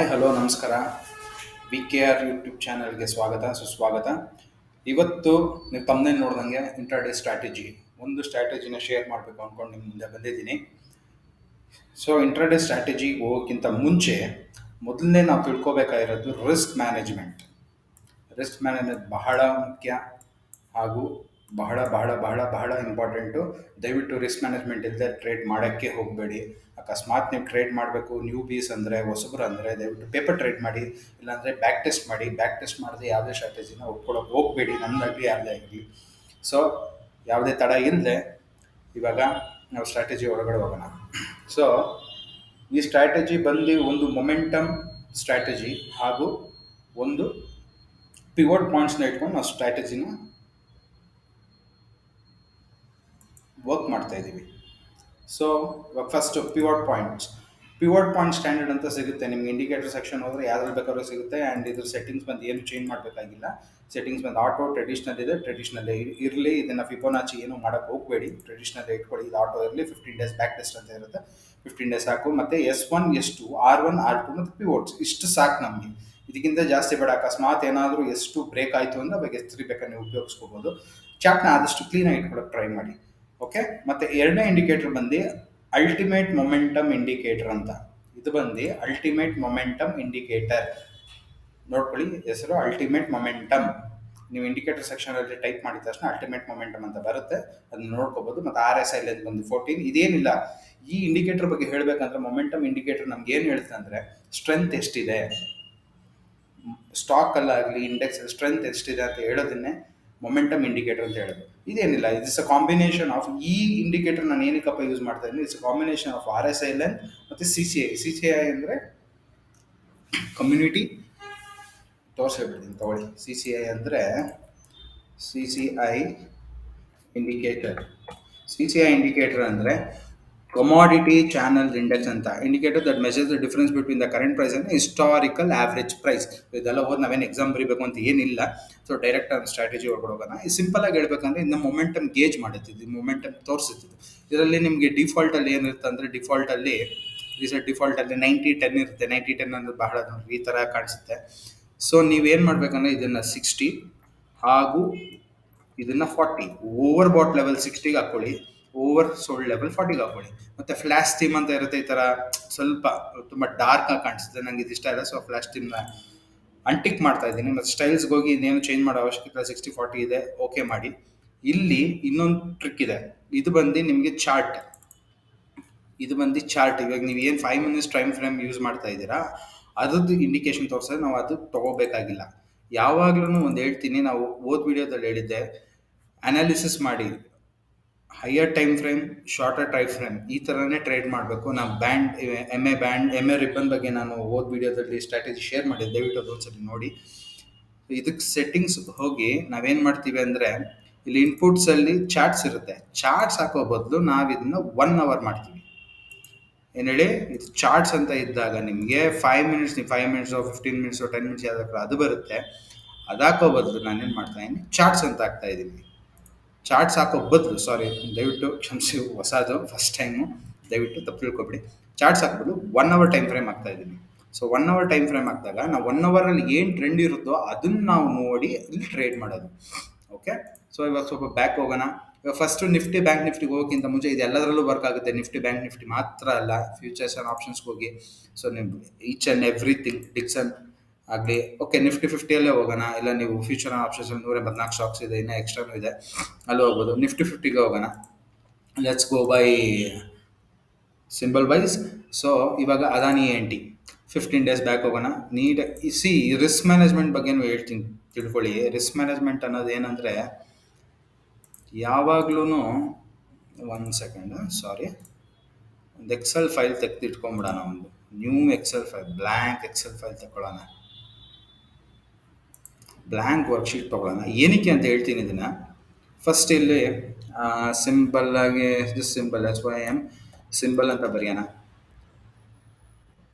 Hi hello ನಮಸ್ಕಾರ. V K R YouTube ಚಾನಲ್ಗೆ ಸ್ವಾಗತ ಸುಸ್ವಾಗತ. ಇವತ್ತು ನೀವು ತಮ್ಮನೇ ನೋಡ್ದಂಗೆ ಇಂಟ್ರಾಡೇ ಸ್ಟ್ರಾಟಜಿ ಒಂದು ಸ್ಟ್ರಾಟಜಿನ ಶೇರ್ ಮಾಡಬೇಕು ಅಂದ್ಕೊಂಡು ನಿಮ್ಮ ಮುಂದೆ ಬಂದಿದ್ದೀನಿ. ಸೊ ಇಂಟ್ರಾಡೇ ಸ್ಟ್ರಾಟಜಿಗೆ ಹೋಗೋಕ್ಕಿಂತ ಮುಂಚೆ ಮೊದಲನೇ ನಾವು ತಿಳ್ಕೊಬೇಕಾಗಿರೋದು ರಿಸ್ಕ್ ಮ್ಯಾನೇಜ್ಮೆಂಟ್ ಬಹಳ ಮುಖ್ಯ ಹಾಗೂ ಬಹಳ ಬಹಳ ಬಹಳ ಬಹಳ ಇಂಪಾರ್ಟೆಂಟು. ದಯವಿಟ್ಟು ರಿಸ್ಕ್ ಮ್ಯಾನೇಜ್ಮೆಂಟ್ ಇಲ್ಲದೆ ಟ್ರೇಡ್ ಮಾಡೋಕ್ಕೆ ಹೋಗಬೇಡಿ. ಅಕಸ್ಮಾತ್ ನೀವು ಟ್ರೇಡ್ ಮಾಡಬೇಕು ನ್ಯೂ ಬೀಸ್ ಅಂದರೆ ಹೊಸಬ್ರು ಅಂದರೆ ದಯವಿಟ್ಟು ಪೇಪರ್ ಟ್ರೇಡ್ ಮಾಡಿ, ಇಲ್ಲಾಂದರೆ ಬ್ಯಾಕ್ ಟೆಸ್ಟ್ ಮಾಡದೆ ಯಾವುದೇ ಸ್ಟ್ರಾಟಜಿನ ಒಪ್ಕೊಳ್ಳೋಕೆ ಹೋಗಬೇಡಿ, ನಮ್ಮದಾಗಲಿ ಯಾರದೇ ಆಗಲಿ. ಸೊ ಯಾವುದೇ ತಡ ಇಲ್ಲದೆ ಇವಾಗ ನಾವು ಸ್ಟ್ರಾಟಜಿ ಒಳಗಡೆ ಹೋಗೋಣ. ಸೊ ಈ ಸ್ಟ್ರಾಟಜಿ ಬಂದು ಒಂದು ಮೊಮೆಂಟಮ್ ಸ್ಟ್ರಾಟಜಿ ಹಾಗೂ ಒಂದು ಪಿವೋಟ್ ಪಾಯಿಂಟ್ಸ್ನ ಇಟ್ಕೊಂಡು ನಾವು ಸ್ಟ್ರಾಟಜಿನ ವರ್ಕ್ ಮಾಡ್ತಾ ಇದ್ದೀವಿ. ಸೊ ಇವಾಗ ಫಸ್ಟ್ ಪಿವೋಟ್ ಪಾಯಿಂಟ್ ಸ್ಟ್ಯಾಂಡರ್ಡ್ ಅಂತ ಸಿಗುತ್ತೆ ನಿಮ್ಗೆ. ಇಂಡಿಕೇಟರ್ ಸೆಕ್ಷನ್ ಹೋದರೆ ಯಾವ್ದ್ರಲ್ಲಿ ಬೇಕಾದ್ರೂ ಸಿಗುತ್ತೆ. ಆ್ಯಂಡ್ ಇದ್ರ ಸೆಟ್ಟಿಂಗ್ಸ್ ಬಂದು ಏನು ಚೇಂಜ್ ಮಾಡಬೇಕಾಗಿಲ್ಲ. ಸೆಟ್ಟಿಂಗ್ಸ್ ಬಂದು ಆಟೋ ಟ್ರೆಡಿಷ್ನಲ್ ಇದೆ, ಟ್ರೆಡಿಷ್ನಲ್ಲೇ ಇರಲಿ. ಇದನ್ನು ಫಿಬೋನಾಚಿ ಏನು ಮಾಡೋಕ್ಕೆ ಹೋಗಬೇಡಿ, ಟ್ರೆಡಿಷ್ನಲ್ಲೇ ಇಟ್ಕೊಳ್ಳಿ. ಇದು ಆಟೋ ಇರಲಿ. 15 days ಬ್ಯಾಕ್ ಟೆಸ್ಟ್ ಅಂತ ಇರುತ್ತೆ, 15 days ಸಾಕು. ಮತ್ತು S1 S2 R1 R2 ಮತ್ತು ಪಿವೋಟ್ಸ್ ಇಷ್ಟು ಸಾಕು ನಮಗೆ. ಇದಕ್ಕಿಂತ ಜಾಸ್ತಿ ಬೇಡ. ಅಕಸ್ಮಾತ್ ಏನಾದರೂ S2 ಬ್ರೇಕ್ ಆಯಿತು ಅಂದರೆ ಅವಾಗ S3 ಬೇಕಾದ್ರೆ ನೀವು ಉಪಯೋಗಿಸ್ಕೋಬೋದು. ಚಾರ್ಟ್ನ ಆದಷ್ಟು ಕ್ಲೀನಾಗಿ ಇಟ್ಕೊಳ್ಳೋಕೆ ಟ್ರೈ ಮಾಡಿ. ಓಕೆ. ಮತ್ತು ಎರಡನೇ ಇಂಡಿಕೇಟರ್ ಬಂದು ಅಲ್ಟಿಮೇಟ್ ಮೊಮೆಂಟಮ್ ಇಂಡಿಕೇಟರ್ ಅಂತ. ಇದು ಬಂದು ಅಲ್ಟಿಮೇಟ್ ಮೊಮೆಂಟಮ್ ಇಂಡಿಕೇಟರ್ ನೋಡ್ಕೊಳ್ಳಿ, ಹೆಸರು ಅಲ್ಟಿಮೇಟ್ ಮೊಮೆಂಟಮ್. ನೀವು ಇಂಡಿಕೇಟರ್ ಸೆಕ್ಷನಲ್ಲಿ ಟೈಪ್ ಮಾಡಿದ ತಕ್ಷಣ ಅಲ್ಟಿಮೇಟ್ ಮೊಮೆಂಟಮ್ ಅಂತ ಬರುತ್ತೆ, ಅದನ್ನ ನೋಡ್ಕೋಬೋದು. ಮತ್ತು RSI ಲೆಂತ್ ಬಂದು 14. ಇದೇನಿಲ್ಲ, ಈ ಇಂಡಿಕೇಟರ್ ಬಗ್ಗೆ ಹೇಳಬೇಕಂದ್ರೆ ಮೊಮೆಂಟಮ್ ಇಂಡಿಕೇಟರ್ ನಮ್ಗೆ ಏನು ಹೇಳುತ್ತೆ ಅಂದರೆ ಸ್ಟ್ರೆಂತ್ ಎಷ್ಟಿದೆ, ಸ್ಟಾಕಲ್ಲಾಗಲಿ ಇಂಡೆಕ್ಸ್ ಸ್ಟ್ರೆಂತ್ ಎಷ್ಟಿದೆ ಅಂತ ಹೇಳೋದನ್ನೇ ಮೊಮೆಂಟಮ್ ಇಂಡಿಕೇಟರ್ ಅಂತ ಹೇಳೋದು. ಇದೇನಿಲ್ಲ, ಇಟ್ಸ್ ಅ ಕಾಂಬಿನೇಷನ್ ಆಫ್ ಈ ಇಂಡಿಕೇಟರ್ ನಾನು ಏನಕ್ಕಪ್ಪ ಯೂಸ್ ಮಾಡ್ತಾ ಇದ್ದೀನಿ, it's a combination of RSI length ಮತ್ತು CCI ಅಂದರೆ ಕಮ್ಯುನಿಟಿ ತೋರಿಸ್ಬಿಡ್ತೀನಿ ತಗೊಳ್ಳಿ. CCI ಅಂದರೆ CCI ಇಂಡಿಕೇಟರ್ ಅಂದರೆ ಕಮಾಡಿಟಿ ಚಾನಲ್ ಇಂಡೆಕ್ಸ್ ಅಂತ. Indicator that measures the difference between the current price and historical average price. ಇದೆಲ್ಲ ಓದಿ ನಾವೇನು ಎಕ್ಸಾಮ್ ಬರೀಬೇಕು ಅಂತ ಏನಿಲ್ಲ. ಸೊ ಡೈರೆಕ್ಟ್ ಆಗಿ ಸ್ಟ್ರಾಟಜಿ ಒಳಗಡೆ ಹೋಗೋಣ. ಇದು ಸಿಂಪಲ್ ಆಗಿ ಹೇಳ್ಬೇಕಂದ್ರೆ ಇದನ್ನ ಮೊಮೆಂಟಮ್ ಗೇಜ್ ಮಾಡುತ್ತಿದ್ದು, ಮೊಮೆಂಟಮ್ ತೋರಿಸುತ್ತಿದ್ದು. ಇದರಲ್ಲಿ ನಿಮಗೆ ಡಿಫಾಲ್ಟಲ್ಲಿ ಏನಿರುತ್ತೆ ಅಂದರೆ ಡಿಫಾಲ್ಟಲ್ಲಿ 90-10 ಇರುತ್ತೆ. 90-10 ಅಂದರೆ ಬಹಳ ಈ ಥರ ಕಾಣಿಸುತ್ತೆ. ಸೊ ನೀವೇನು ಮಾಡಬೇಕಂದ್ರೆ ಇದನ್ನು 60 ಹಾಗೂ ಇದನ್ನು 40 ಓವರ್ ಬಾಟ್ ಲೆವೆಲ್ 60ಗೆ ಹಾಕ್ಕೊಳ್ಳಿ, ಓವರ್ ಸೋಲ್ಡ್ ಲೆವೆಲ್ 40ಗೆ ಹಾಕ್ಕೊಳ್ಳಿ. ಮತ್ತು ಫ್ಲ್ಯಾಶ್ ಥೀಮ್ ಅಂತ ಇರುತ್ತೆ. ಈ ಥರ ಸ್ವಲ್ಪ ತುಂಬ ಡಾರ್ಕ್ ಆಗಿ ಕಾಣಿಸುತ್ತೆ, ನನಗೆ ಇದು ಇಷ್ಟ ಇಲ್ಲ. ಸೊ ಫ್ಲ್ಯಾಶ್ ಥೀಮ್ನ ಅನ್ಟಿಕ್ ಮಾಡ್ತಾ ಇದ್ದೀನಿ. ಮತ್ತು ಸ್ಟೈಲ್ಸ್ಗೆ ಹೋಗಿ ಇನ್ನೇನು ಚೇಂಜ್ ಮಾಡೋ ಅವಶ್ಯಕತೆ 60-40 ಇದೆ, ಓಕೆ ಮಾಡಿ. ಇಲ್ಲಿ ಇನ್ನೊಂದು ಟ್ರಿಕ್ ಇದೆ. ಇದು ಬಂದು ನಿಮಗೆ ಚಾರ್ಟ್. ಇವಾಗ ನೀವು ಏನು 5 minutes ಟೈಮ್ ಫ್ರೇಮ್ ಯೂಸ್ ಮಾಡ್ತಾ ಇದ್ದೀರಾ ಅದ್ರದ್ದು ಇಂಡಿಕೇಶನ್ ತೋರಿಸಿದ್ರೆ ನಾವು ಅದು ತೊಗೋಬೇಕಾಗಿಲ್ಲ. ಯಾವಾಗ್ಲೂ ಒಂದು ಹೇಳ್ತೀನಿ, ನಾವು ಓದ್ ವಿಡಿಯೋದಲ್ಲಿ ಹೇಳಿದ್ದೆ, ಅನಾಲಿಸಿಸ್ ಮಾಡಿ higher time frame, shorter time frame ಈ ಥರನೇ ಟ್ರೇಡ್ ಮಾಡಬೇಕು. ನಾವು ಎಮ್ ಎ ರಿಬ್ಬನ್ ಬಗ್ಗೆ ನಾನು ಓದ್ ವಿಡಿಯೋದಲ್ಲಿ ಸ್ಟ್ರಾಟಜಿ ಶೇರ್ ಮಾಡಿದ್ದೆ, ದಯವಿಟ್ಟು ಅದೊಂದ್ಸರಿ ನೋಡಿ. ಇದಕ್ಕೆ ಸೆಟ್ಟಿಂಗ್ಸ್ ಹೋಗಿ ನಾವೇನು ಮಾಡ್ತೀವಿ ಅಂದರೆ ಇಲ್ಲಿ ಇನ್ಪುಟ್ಸಲ್ಲಿ ಚಾರ್ಟ್ಸ್ ಇರುತ್ತೆ. ಚಾರ್ಟ್ಸ್ ಹಾಕೋ ಬದಲು ನಾವು ಇದನ್ನು 1 hour ಮಾಡ್ತೀವಿ. ಏನು ಹೇಳಿ, ಇದು ಚಾರ್ಟ್ಸ್ ಅಂತ ಇದ್ದಾಗ ನಿಮಗೆ 5 minutes, ನೀವು 5 minutes 15 minutes 10 minutes ಯಾವ್ದಾದ್ರು ಅದು ಬರುತ್ತೆ. ಅದಾಕೋ ಬದಲು ನಾನೇನು ಮಾಡ್ತಾ ಇದ್ದೀನಿ, ಚಾರ್ಟ್ಸ್ ಅಂತ ಹಾಕ್ತಾ ಇದ್ದೀನಿ. ಚಾರ್ಟ್ಸ್ ಹಾಕೋ ಬದಲು, ಸಾರಿ ದಯವಿಟ್ಟು ಕ್ಷಮಿಸಿ, ಹೊಸದು ಫಸ್ಟ್ ಟೈಮು, ದಯವಿಟ್ಟು ತಪ್ಪು ತಿಳ್ಕೊಬಿಡಿ. ಚಾರ್ಟ್ಸ್ ಹಾಕ್ಬಿಟ್ಟು 1 hour ಟೈಮ್ ಫ್ರೇಮ್ ಹಾಕ್ತಾ ಇದ್ದೀನಿ. ಸೊ 1 hour ಟೈಮ್ ಫ್ರೇಮ್ ಹಾಕಿದಾಗ ನಾವು 1 hour ಏನು ಟ್ರೆಂಡ್ ಇರುತ್ತೋ ಅದನ್ನು ನಾವು ನೋಡಿ ಇಲ್ಲಿ ಟ್ರೇಡ್ ಮಾಡೋದು. ಓಕೆ. ಸೊ ಇವಾಗ ಸ್ವಲ್ಪ ಬ್ಯಾಕ್ ಹೋಗೋಣ. ಇವಾಗ ಫಸ್ಟು ನಿಫ್ಟಿ ಬ್ಯಾಂಕ್ ನಿಫ್ಟಿಗೆ ಹೋಗೋಕ್ಕಿಂತ ಮುಂಚೆ ಇದು ಎಲ್ಲದರಲ್ಲೂ ವರ್ಕ್ ಆಗುತ್ತೆ. ನಿಫ್ಟಿ ಬ್ಯಾಂಕ್ ನಿಫ್ಟಿ ಮಾತ್ರ ಅಲ್ಲ, ಫ್ಯೂಚರ್ಸ್ ಆ್ಯಂಡ್ ಆಪ್ಷನ್ಸ್ಗೆ ಹೋಗಿ. ಸೊ ನೀವು ಈಚ್ ಆ್ಯಂಡ್ ಎವ್ರಿಥಿಂಗ್ ಡಿಕ್ಸನ್ ಆಗಲಿ, ಓಕೆ ನಿಫ್ಟಿ 50ಯಲ್ಲೇ ಹೋಗೋಣ. ಇಲ್ಲ ನೀವು ಫ್ಯೂಚರ್ ಆ್ಯಂಡ್ ಆಪ್ಷನ್ಸಲ್ಲಿ 184 ಸ್ಟಾಕ್ಸ್ ಇದೆ, ಇನ್ನೂ ಎಕ್ಸ್ಟ್ರಾನೂ ಇದೆ, ಅಲ್ಲಿ ಹೋಗ್ಬೋದು. ನಿಫ್ಟಿ 50ಗೆ ಹೋಗೋಣ. Let's go by symbol wise. So ಇವಾಗ ಅದಾನಿ ANT 15 days ಬ್ಯಾಕ್ ಹೋಗೋಣ. ರಿಸ್ಕ್ ಮ್ಯಾನೇಜ್ಮೆಂಟ್ ಬಗ್ಗೆನೂ ಹೇಳ್ತೀನಿ, ತಿಳ್ಕೊಳ್ಳಿ. ರಿಸ್ಕ್ ಮ್ಯಾನೇಜ್ಮೆಂಟ್ ಅನ್ನೋದು ಏನಂದರೆ ಯಾವಾಗ್ಲೂ ಒಂದು ಸೆಕೆಂಡ್, ಸಾರಿ, ಒಂದು ಎಕ್ಸೆಲ್ ಫೈಲ್ ತೆಗೆದಿಟ್ಕೊಂಬಿಡೋಣ. ಒಂದು new excel file, blank excel file ತಗೊಳ್ಳೋಣ, ಬ್ಲ್ಯಾಂಕ್ ವರ್ಕ್ಶೀಟ್ ತೊಗೊಳ್ಳೋಣ. ಏನಕ್ಕೆ ಅಂತ ಹೇಳ್ತೀನಿ ಇದನ್ನು. ಫಸ್ಟ್ ಇಲ್ಲಿ ಸಿಂಪಲ್ಲಾಗಿ ಸಿಂಬಲ್ SYM ಸಿಂಬಲ್ ಅಂತ ಬರೆಯೋಣ.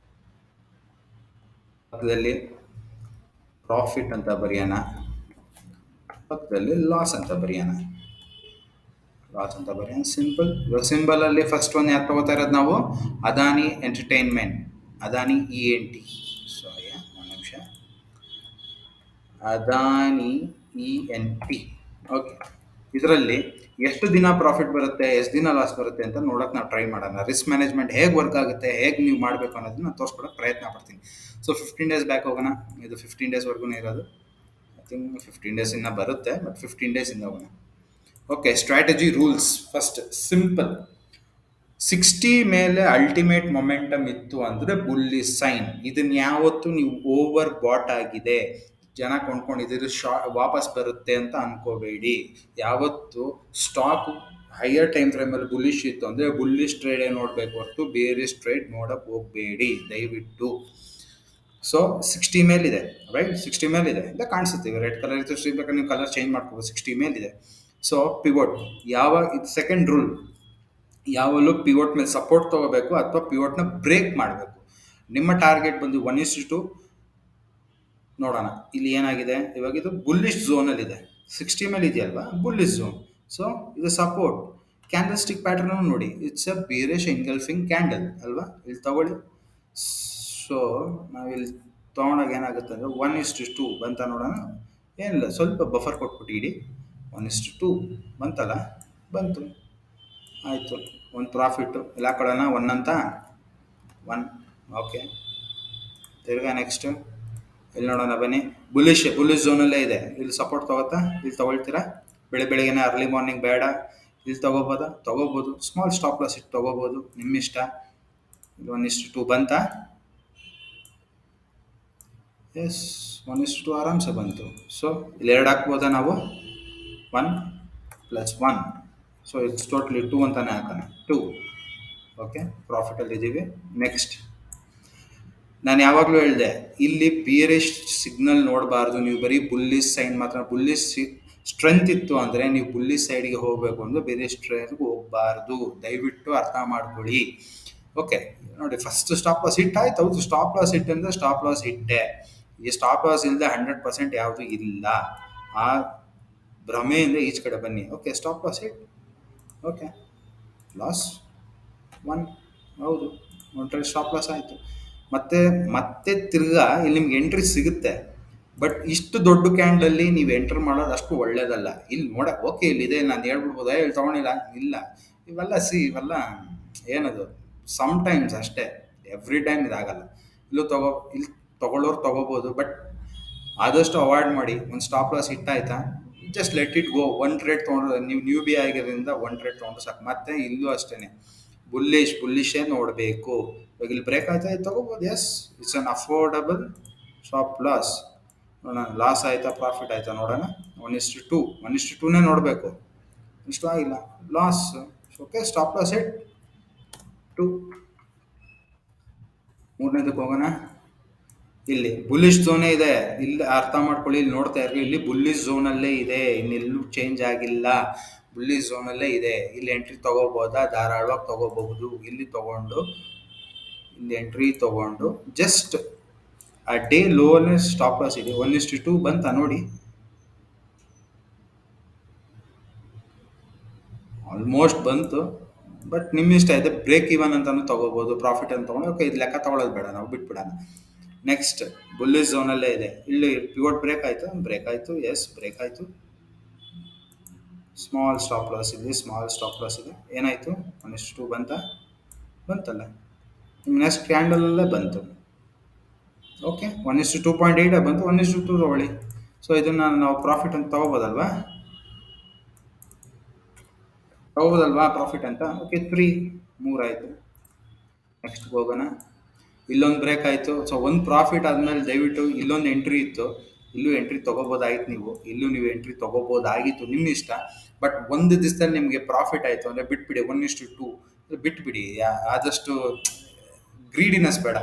ಪಕ್ಕದಲ್ಲಿ ಪ್ರಾಫಿಟ್ ಅಂತ ಬರೆಯೋಣ, ಪಕ್ಕದಲ್ಲಿ ಲಾಸ್ ಅಂತ ಬರೆಯೋಣ. ಸಿಂಪಲ್. ಇವಾಗ ಸಿಂಬಲಲ್ಲಿ ಫಸ್ಟ್ ಒಂದು ಯಾರು ತೊಗೋತಾ ಇರೋದು ನಾವು, Adani entertainment, Adani ENT. So Adani ENP. Okay, ಇದರಲ್ಲಿ ಎಷ್ಟು ದಿನ ಪ್ರಾಫಿಟ್ ಬರುತ್ತೆ, ಎಷ್ಟು ದಿನ ಲಾಸ್ ಬರುತ್ತೆ ಅಂತ ನೋಡೋಕೆ ನಾವು ಟ್ರೈ ಮಾಡೋಣ. ರಿಸ್ಕ್ ಮ್ಯಾನೇಜ್ಮೆಂಟ್ ಹೇಗೆ ವರ್ಕ್ ಆಗುತ್ತೆ, ಹೇಗೆ ನೀವು ಮಾಡಬೇಕು ಅನ್ನೋದನ್ನ ತೋರಿಸ್ಕೊಡೋಕೆ ಪ್ರಯತ್ನ ಪಡ್ತೀನಿ. ಸೊ 15 ಡೇಸ್ ಬ್ಯಾಕ್ ಹೋಗೋಣ. ಇದು 15 ಡೇಸ್ವರೆಗೂ ಇರೋದು. ಐ ಥಿಂಕ್ 15 ಡೇಸ್ ಇನ್ನೂ ಬರುತ್ತೆ, ಬಟ್ 15 ಡೇಸಿಂದ ಹೋಗೋಣ. Okay, strategy rules first simple. 60 ಮೇಲೆ ಅಲ್ಟಿಮೇಟ್ ಮೊಮೆಂಟಮ್ ಇತ್ತು ಅಂದರೆ ಬುಲ್ಲಿ ಸೈನ್. ಇದನ್ನ ಯಾವತ್ತು ನೀವು ಓವರ್ ಬಾಟ್ ಆಗಿದೆ, ಜನ ಕೊಂಡ್ಕೊಂಡಿದ್ದೀರಿ, ವಾಪಸ್ ಬರುತ್ತೆ ಅಂತ ಅನ್ಕೋಬೇಡಿ. ಯಾವತ್ತು ಸ್ಟಾಕ್ ಹೈಯರ್ ಟೈಮ್ ಫ್ರೇಮಲ್ಲಿ ಬುಲ್ಲಿಶ್ ಇತ್ತು ಅಂದರೆ ಬುಲ್ಲಿಶ್ ಟ್ರೇಡೇ ನೋಡಬೇಕು ಹೊರತು ಬೇರೆ ಟ್ರೇಡ್ ನೋಡಕ್ಕೆ ಹೋಗಬೇಡಿ ದಯವಿಟ್ಟು. ಸೊ 60 ಮೇಲಿದೆ, ರೈಟ್? 60 ಮೇಲಿದೆ ಇಲ್ಲ ಕಾಣಿಸುತ್ತೆ. ರೆಡ್ ಕಲರ್ ಇತ್ತು, ಬೇಕಾದ್ರೆ ನೀವು ಕಲರ್ ಚೇಂಜ್ ಮಾಡ್ಕೋಬೋದು. 60 ಮೇಲಿದೆ. ಸೊ ಪಿವೋಟ್ ಯಾವಾಗ, ಇದು ಸೆಕೆಂಡ್ ರೂಲ್, ಯಾವಾಗಲೂ ಪಿವೋಟ್ ಮೇಲೆ ಸಪೋರ್ಟ್ ತೊಗೋಬೇಕು ಅಥವಾ ಪಿವೋಟ್ನ ಬ್ರೇಕ್ ಮಾಡಬೇಕು. ನಿಮ್ಮ ಟಾರ್ಗೆಟ್ ಬಂದು 1:2 ನೋಡೋಣ. ಇಲ್ಲಿ ಏನಾಗಿದೆ, ಇವಾಗ ಇದು ಬುಲ್ಲಿಶ್ ಝೋನಲ್ಲಿದೆ. 60 ಮೇಲೆ ಇದೆಯಲ್ವಾ, ಬುಲ್ಲಿಶ್ ಝೋನ್. ಸೊ ಇದು ಸಪೋರ್ಟ್. ಕ್ಯಾಂಡಲ್ ಸ್ಟಿಕ್ ಪ್ಯಾಟರ್ನ್ ನೋಡಿ, it's a bearish engulfing candle ಅಲ್ವಾ. ಇಲ್ಲಿ ತಗೊಳ್ಳಿ. ಸೊ ನಾವಿಲ್ಲಿ ತೊಗೊಂಡಾಗ ಏನಾಗುತ್ತೆ ಅಂದರೆ 1:2 ಬಂತ ನೋಡೋಣ. ಏನಿಲ್ಲ, ಸ್ವಲ್ಪ ಬಫರ್ ಕೊಟ್ಬಿಟ್ಟು ಇಡಿ. 1:2 ಬಂತಲ್ಲ, ಬಂತು, ಆಯಿತು. ಒಂದು ಪ್ರಾಫಿಟ್ಟು ಎಲ್ಲ ಹಾಕೊಳ್ಳೋಣ, 1 ಅಂತ 1. ಓಕೆ, ತಿರ್ಗಾ ನೆಕ್ಸ್ಟು ಇಲ್ಲಿ ನೋಡೋಣ ಬನ್ನಿ. ಬುಲ್ಲಿಶ್ ಝೋನಲ್ಲೇ ಇದೆ. ಇಲ್ಲಿ ಸಪೋರ್ಟ್ ತೊಗೋತಾ, ಇಲ್ಲಿ ತೊಗೊಳ್ತೀರಾ. ಬೆಳಗ್ಗೆನೇ ಅರ್ಲಿ ಮಾರ್ನಿಂಗ್ ಬೇಡ, ಇಲ್ಲಿ ತೊಗೋಬೋದು. ಸ್ಮಾಲ್ ಸ್ಟಾಪ್ ಲಾಸ್ ಇಟ್ಟು ತೊಗೋಬೋದು, ನಿಮ್ಮಿಷ್ಟ. ಇಲ್ಲಿ 1:2 ಬಂತಾ? ಎಸ್, 1:2 ಆರಾಮ್ಸೆ ಬಂತು. ಸೊ ಇಲ್ಲಿ 2 ಹಾಕ್ಬೋದಾ ನಾವು? 1 + 1. ಸೊ ಇಟ್ಸ್ ಟೋಟ್ಲಿ 2 ಅಂತಾನೆ ಹಾಕೋಣ, 2. ಓಕೆ, ಪ್ರಾಫಿಟಲ್ಲಿದ್ದೀವಿ. ನೆಕ್ಸ್ಟ್, ನಾನು ಯಾವಾಗಲೂ ಹೇಳಿದೆ, ಇಲ್ಲಿ ಬೇರಿಶ್ ಸಿಗ್ನಲ್ ನೋಡಬಾರ್ದು ನೀವು, ಬರೀ ಬುಲ್ಲಿಶ್ ಸೈನ್ ಮಾತ್ರ. ಬುಲ್ಲಿಶ್ ಸ್ಟ್ರೆಂತ್ ಇತ್ತು ಅಂದರೆ ನೀವು ಬುಲ್ಲಿಶ್ ಸೈಡ್ಗೆ ಹೋಗಬೇಕು ಅಂದರೆ ಬೇರಿಶ್ ಟ್ರೇಡ್ಗೆ ಹೋಗಬಾರ್ದು. ದಯವಿಟ್ಟು ಅರ್ಥ ಮಾಡ್ಕೊಳ್ಳಿ. ಓಕೆ ನೋಡಿ, ಫಸ್ಟ್ ಸ್ಟಾಪ್ ಲಾಸ್ ಹಿಟ್ ಆಯ್ತು. ಹೌದು, ಸ್ಟಾಪ್ ಲಾಸ್ ಹಿಟ್ ಅಂದರೆ ಸ್ಟಾಪ್ ಲಾಸ್ ಹಿಟ್ಟೆ. ಈ ಸ್ಟಾಪ್ ಲಾಸ್ ಇಲ್ಲದೆ 100% ಯಾವುದು ಇಲ್ಲ. ಆ ಭ್ರಮೆಯಿಂದ ಈಚೆ ಕಡೆ ಬನ್ನಿ. Okay, stop loss hit. Okay, loss 1. ಹೌದು, 1 ಟ್ರೇಡ್ ಸ್ಟಾಪ್ ಲಾಸ್ ಆಯಿತು. ಮತ್ತೆ ತಿರ್ಗಾ ಇಲ್ಲಿ ನಿಮ್ಗೆ ಎಂಟ್ರಿ ಸಿಗುತ್ತೆ. ಬಟ್ ಇಷ್ಟು ದೊಡ್ಡ ಕ್ಯಾಂಡಲ್ಲಿ ನೀವು ಎಂಟರ್ ಮಾಡೋದು ಅಷ್ಟು ಒಳ್ಳೇದಲ್ಲ. ಇಲ್ಲಿ ಓಕೆ, ಇಲ್ಲಿದೆ, ನಾನು ಹೇಳ್ಬಿಡ್ಬೋದಾ, ಇಲ್ಲಿ ತೊಗೊಂಡಿಲ್ಲ, ಇಲ್ಲ. ಇವೆಲ್ಲ ಏನದು, ಸಮ್ಟೈಮ್ಸ್ ಅಷ್ಟೇ, ಎವ್ರಿ ಟೈಮ್ ಇದಾಗಲ್ಲ. ಇಲ್ಲಿ ತೊಗೊಳ್ಳೋರು ತೊಗೋಬೋದು, ಬಟ್ ಆದಷ್ಟು ಅವಾಯ್ಡ್ ಮಾಡಿ. ಒಂದು ಸ್ಟಾಪ್ ಲಾಸ್ ಹಿಟ್ ಆಯ್ತಾ, just let it go. 1 trade ತೊಗೊಂಡ್ರೆ, ನೀವು ನ್ಯೂ ಬಿ ಆಗಿರೋದ್ರಿಂದ 1 ಟ್ರೇಡ್ ತೊಗೊಂಡ್ರೆ ಸಾಕು. ಮತ್ತೆ ಇಲ್ಲೂ ಅಷ್ಟೇ, ಬುಲ್ಲಿಶೇ ನೋಡಬೇಕು. ಇವಾಗ ಇಲ್ಲಿ ಬ್ರೇಕ್ ಆಯ್ತಾ, ಇದು ತೊಗೋಬೋದು. Yes, it's an affordable stop loss. ನೋಡೋಣ, ಲಾಸ್ ಆಯಿತಾ ಪ್ರಾಫಿಟ್ ಆಯಿತಾ ನೋಡೋಣ. 1:2 ನೋಡಬೇಕು. ಇಷ್ಟು ಆಗಿಲ್ಲ, loss. Okay, stop loss hit 2. ಮೂರನೇದಕ್ಕೆ ಹೋಗೋಣ. ಇಲ್ಲಿ ಬುಲ್ಲಿಶ್ ಝೋನೇ ಇದೆ. ಇಲ್ಲಿ ಅರ್ಥ ಮಾಡ್ಕೊಳ್ಳಿ, ಇಲ್ಲಿ ನೋಡ್ತಾ ಇರ್ರಿ, ಇಲ್ಲಿ ಬುಲ್ಲಿಶ್ ಝೋನಲ್ಲೇ ಇದೆ, ಇನ್ನೆಲ್ಲೂ ಚೇಂಜ್ ಆಗಿಲ್ಲ. ಬುಲ್ಲಿಶ್ ಝೋನಲ್ಲೇ ಇದೆ. ಇಲ್ಲಿ ಎಂಟ್ರಿ ತೊಗೋಬೋದಾ? ಧಾರಾಳವಾಗಿ ತೊಗೋಬಹುದು. ಇಲ್ಲಿ ತೊಗೊಂಡು ಇಲ್ಲಿ ಎಂಟ್ರಿ ತೊಗೊಂಡು ಜಸ್ಟ್ ಆ ಡೇ ಲೋನೇ ಸ್ಟಾಪ್ ಲಾಸ್ ಇದೆ. 1:2 ಬಂತ ನೋಡಿ, ಆಲ್ಮೋಸ್ಟ್ ಬಂತು. ಬಟ್ ನಿಮ್ಮ ಇಷ್ಟ ಇದೆ. ಬ್ರೇಕ್ ಇವನ್ ಅಂತಾನು ತೊಗೋಬೋದು, ಪ್ರಾಫಿಟ್ ಅಂತ ತೊಗೊಂಡು. ಓಕೆ, ಇದು ಲೆಕ್ಕ ತೊಗೊಳೋದು ಬೇಡ, ನಾವು ಬಿಟ್ಬಿಡೋಣ. ನೆಕ್ಸ್ಟ್, ಬುಲ್ಲಿಶ್ ಝೋನಲ್ಲೇ ಇದೆ. ಇಲ್ಲಿ ಪಿವೋಟ್ ಬ್ರೇಕ್ ಆಯಿತು. ಎಸ್, ಬ್ರೇಕ್ ಆಯಿತು. ಸ್ಮಾಲ್ ಸ್ಟಾಪ್ ಲಾಸ್ ಇದೆ. ಏನಾಯಿತು? 1:2 ಬಂತಲ್ಲ. ನಿಮ್ಮ ನೆಕ್ಸ್ಟ್ ಕ್ಯಾಂಡಲಲ್ಲೇ ಬಂತು. ಓಕೆ, 1:2.8 ಬಂತು. 1:2 ತೊಗೊಳ್ಳಿ. ಸೊ ಇದನ್ನು ನಾವು ಪ್ರಾಫಿಟ್ ಅಂತ ತೊಗೋಬೋದಲ್ವಾ ಪ್ರಾಫಿಟ್ ಅಂತ. ಓಕೆ, 3 ಆಯಿತು. ನೆಕ್ಸ್ಟ್ ಹೋಗೋಣ. ಇಲ್ಲೊಂದು ಬ್ರೇಕ್ ಆಯಿತು. ಸೊ ಒಂದು ಪ್ರಾಫಿಟ್ ಆದಮೇಲೆ ದಯವಿಟ್ಟು ಇಲ್ಲೊಂದು ಎಂಟ್ರಿ ಇತ್ತು, ಇಲ್ಲೂ ಎಂಟ್ರಿ ತೊಗೋಬೋದಾಗಿತ್ತು. ನೀವು ಎಂಟ್ರಿ ತೊಗೋಬೋದಾಗಿತ್ತು, ನಿಮ್ಮ ಇಷ್ಟ. ಬಟ್ ಒಂದು ದಿವಸದಲ್ಲಿ ನಿಮಗೆ ಪ್ರಾಫಿಟ್ ಆಯಿತು ಅಂದರೆ ಬಿಟ್ಬಿಡಿ. 1:2 ಬಿಟ್ಬಿಡಿ. ಆದಷ್ಟು ಗ್ರೀಡಿನೆಸ್ ಬೇಡ.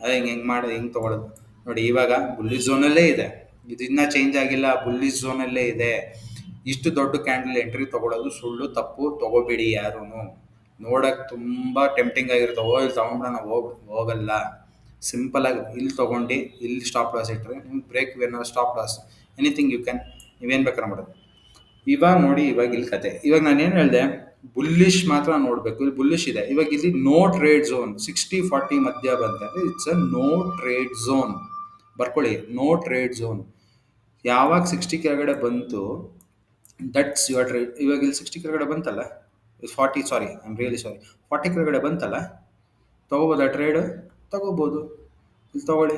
ಅದೇ ಹೆಂಗೆ ತೊಗೊಳೋದು ನೋಡಿ. ಇವಾಗ ಬುಲ್ಲಿಶ್ ಝೋನಲ್ಲೇ ಇದೆ, ಇದು ಇನ್ನೂ ಚೇಂಜ್ ಆಗಿಲ್ಲ, ಬುಲ್ಲಿಶ್ ಝೋನಲ್ಲೇ ಇದೆ. ಇಷ್ಟು ದೊಡ್ಡ ಕ್ಯಾಂಡಲ್ ಎಂಟ್ರಿ ತೊಗೊಳೋದು ಸುಳ್ಳು, ತಪ್ಪು. ತೊಗೋಬೇಡಿ ಯಾರೂ. ನೋಡೋಕ್ಕೆ ತುಂಬ ಟೆಂಪ್ಟಿಂಗ್ ಆಗಿರುತ್ತೆ. ಇಲ್ಲಿ ತೊಗೊಂಡ್ಬಿಡೋಣ, ಹೋಗಲ್ಲ. ಸಿಂಪಲಾಗಿ ಇಲ್ಲಿ ತೊಗೊಂಡು ಇಲ್ಲಿ ಸ್ಟಾಪ್ ಲಾಸ್ ಇಟ್ಟರೆ ನಿಮ್ಗೆ ಬ್ರೇಕ್ ಏನೋ ಸ್ಟಾಪ್ ಲಾಸ್ ಎನಿಥಿಂಗ್ ನೀವೇನು ಬೇಕಾದ್ರೆ ಮಾಡೋದು. ಇವಾಗ ನೋಡಿ, ಇವಾಗ ಇಲ್ಲಿ ಕತೆ. ಇವಾಗ ನಾನು ಏನು ಹೇಳಿದೆ, ಬುಲ್ಲಿಶ್ ಮಾತ್ರ ನೋಡಬೇಕು. ಇಲ್ಲಿ ಬುಲ್ಲಿಶ್ ಇದೆ. ಇವಾಗ ಇಲ್ಲಿ ನೋ ಟ್ರೇಡ್ ಝೋನ್ 60-40 ಮಧ್ಯ ಬಂತಂದರೆ it's a no trade zone. ಬರ್ಕೊಳ್ಳಿ, ನೋ ಟ್ರೇಡ್ ಝೋನ್. ಯಾವಾಗ 60 ಕೆಳಗಡೆ ಬಂತು, ದಟ್ಸ್ ಯುವರ್ ಟ್ರೇಡ್. ಇವಾಗ ಇಲ್ಲಿ 60 ಕೆಳಗಡೆ ಬಂತಲ್ಲ, 40, sorry I am really sorry, 40 ಕೆಳಗಡೆ ಬಂತಲ್ಲ, ತೊಗೋಬೋದಾ ಟ್ರೇಡ್? ತೊಗೋಬೋದು. ಇಲ್ಲಿ ತೊಗೊಳ್ಳಿ.